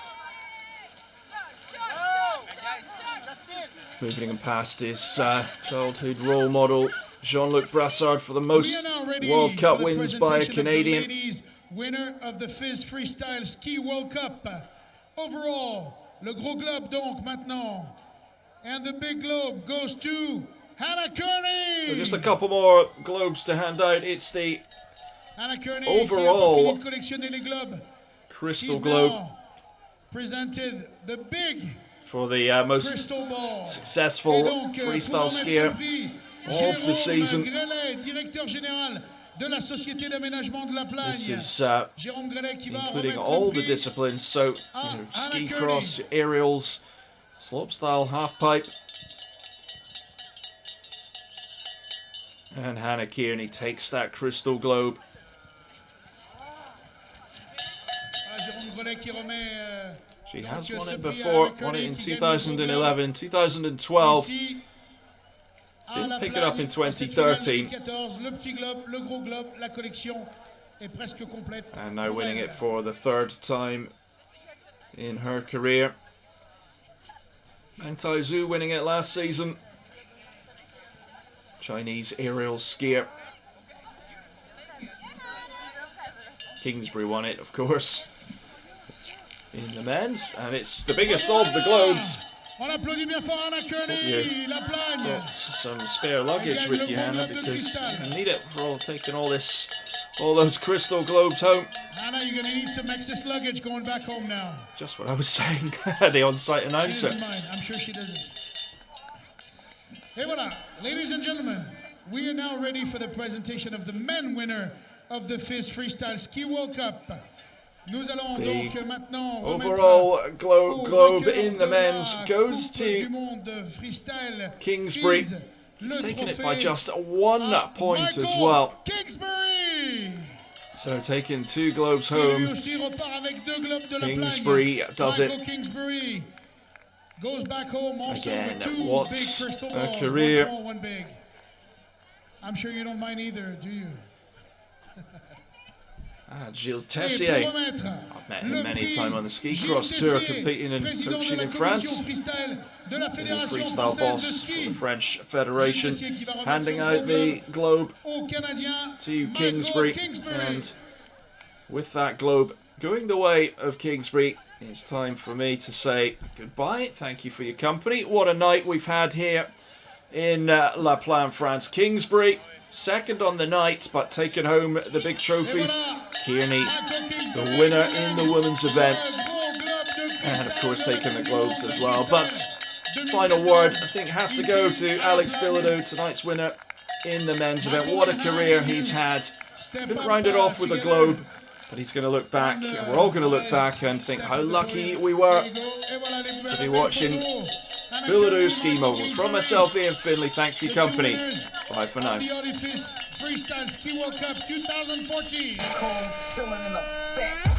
Moving him past his childhood role model, Jean-Luc Brassard, for the most World Cup wins by a Canadian. Winner of the FIS Freestyle Ski World Cup. Overall, le gros globe donc maintenant. And the big globe goes to Hannah Kearney. So just a couple more globes to hand out. It's the Hannah Kearney, overall qui a collectionné les globes. Crystal She's Globe now presented the big for the most crystal ball. successful Et donc, freestyle skier of the season. Grelet, directeur général de la Société d'aménagement de la Plagne. This is Jérôme Grelet qui va including remettre all le the prix disciplines, so you know, ski cross, aerials, slopestyle, halfpipe. And Hannah Kearney takes that Crystal Globe. Jérôme Grelet qui remet She has donc, won ce it prix à before, Hannah won it Kearney in qui gagne le gros 2011, 2012. Ici, à Didn't la pick it up in Plagne, cette finale 2013. 2014, le petit globe, le gros globe, la collection est presque complète. And now pour winning elle. it for the third time in her career. Meng Tai Zhu winning it last season. Chinese aerial skier. Kingsbury won it, of course, in the men's, and it's the biggest of the globes. On applaudit bien fort Hannah Kearney, la Plagne. Got some spare luggage with you, Hannah, because you need it for taking all those crystal globes home. Hannah, you're gonna need some excess luggage going back home now. Just what I was saying, the on-site She announcer. doesn't mind. I'm sure she doesn't. Et voilà, ladies and gentlemen, we are now ready for the presentation of the men winner of the FIS Freestyle Ski World Cup. Nous allons donc maintenant Overall globe vainqueur in the de men's la goes Coupe to du Monde Freestyle Kingsbury. FIS, He's le taken it trophée by just 1 à point as Michael well. Kingsbury. So taking 2 globes Qui lui home. aussi repart avec 2 globes de la Kingsbury Plagne. does Michael it. Kingsbury goes back home also Again, with 2 big what's crystal a balls. career. One small, one big. I'm sure you don't mind either, do you? Gilles Et Tessier. pour remettre I've met le him many prix, times on the ski Gilles cross tour, Tessier, competing and président de coaching la in commission France. freestyle de la The Fédération freestyle française de boss ski. for the French Federation, Gilles Tessier qui va remettre handing son out the globe au Canadien to Michael Kingsbury. And with that globe going the way of Kingsbury, it's time for me to say goodbye. Thank you for your company. What a night we've had here in La Plagne, France. Kingsbury, second on the night, but taking home the big trophies. Kearney, the winner in the women's event, and of course taking the globes as well. But final word, I think, has to go to Alex Bilodeau, tonight's winner in the men's event. What a career he's had. Couldn't round it off with a globe, but he's going to look back, and we're all going to look back and think how lucky we were to be watching Bilodeau Ski Moguls. From myself, Ian Finlay, thanks for your company. Bye for now. The Freestyle Ski World Cup 2014. Chilling in the back.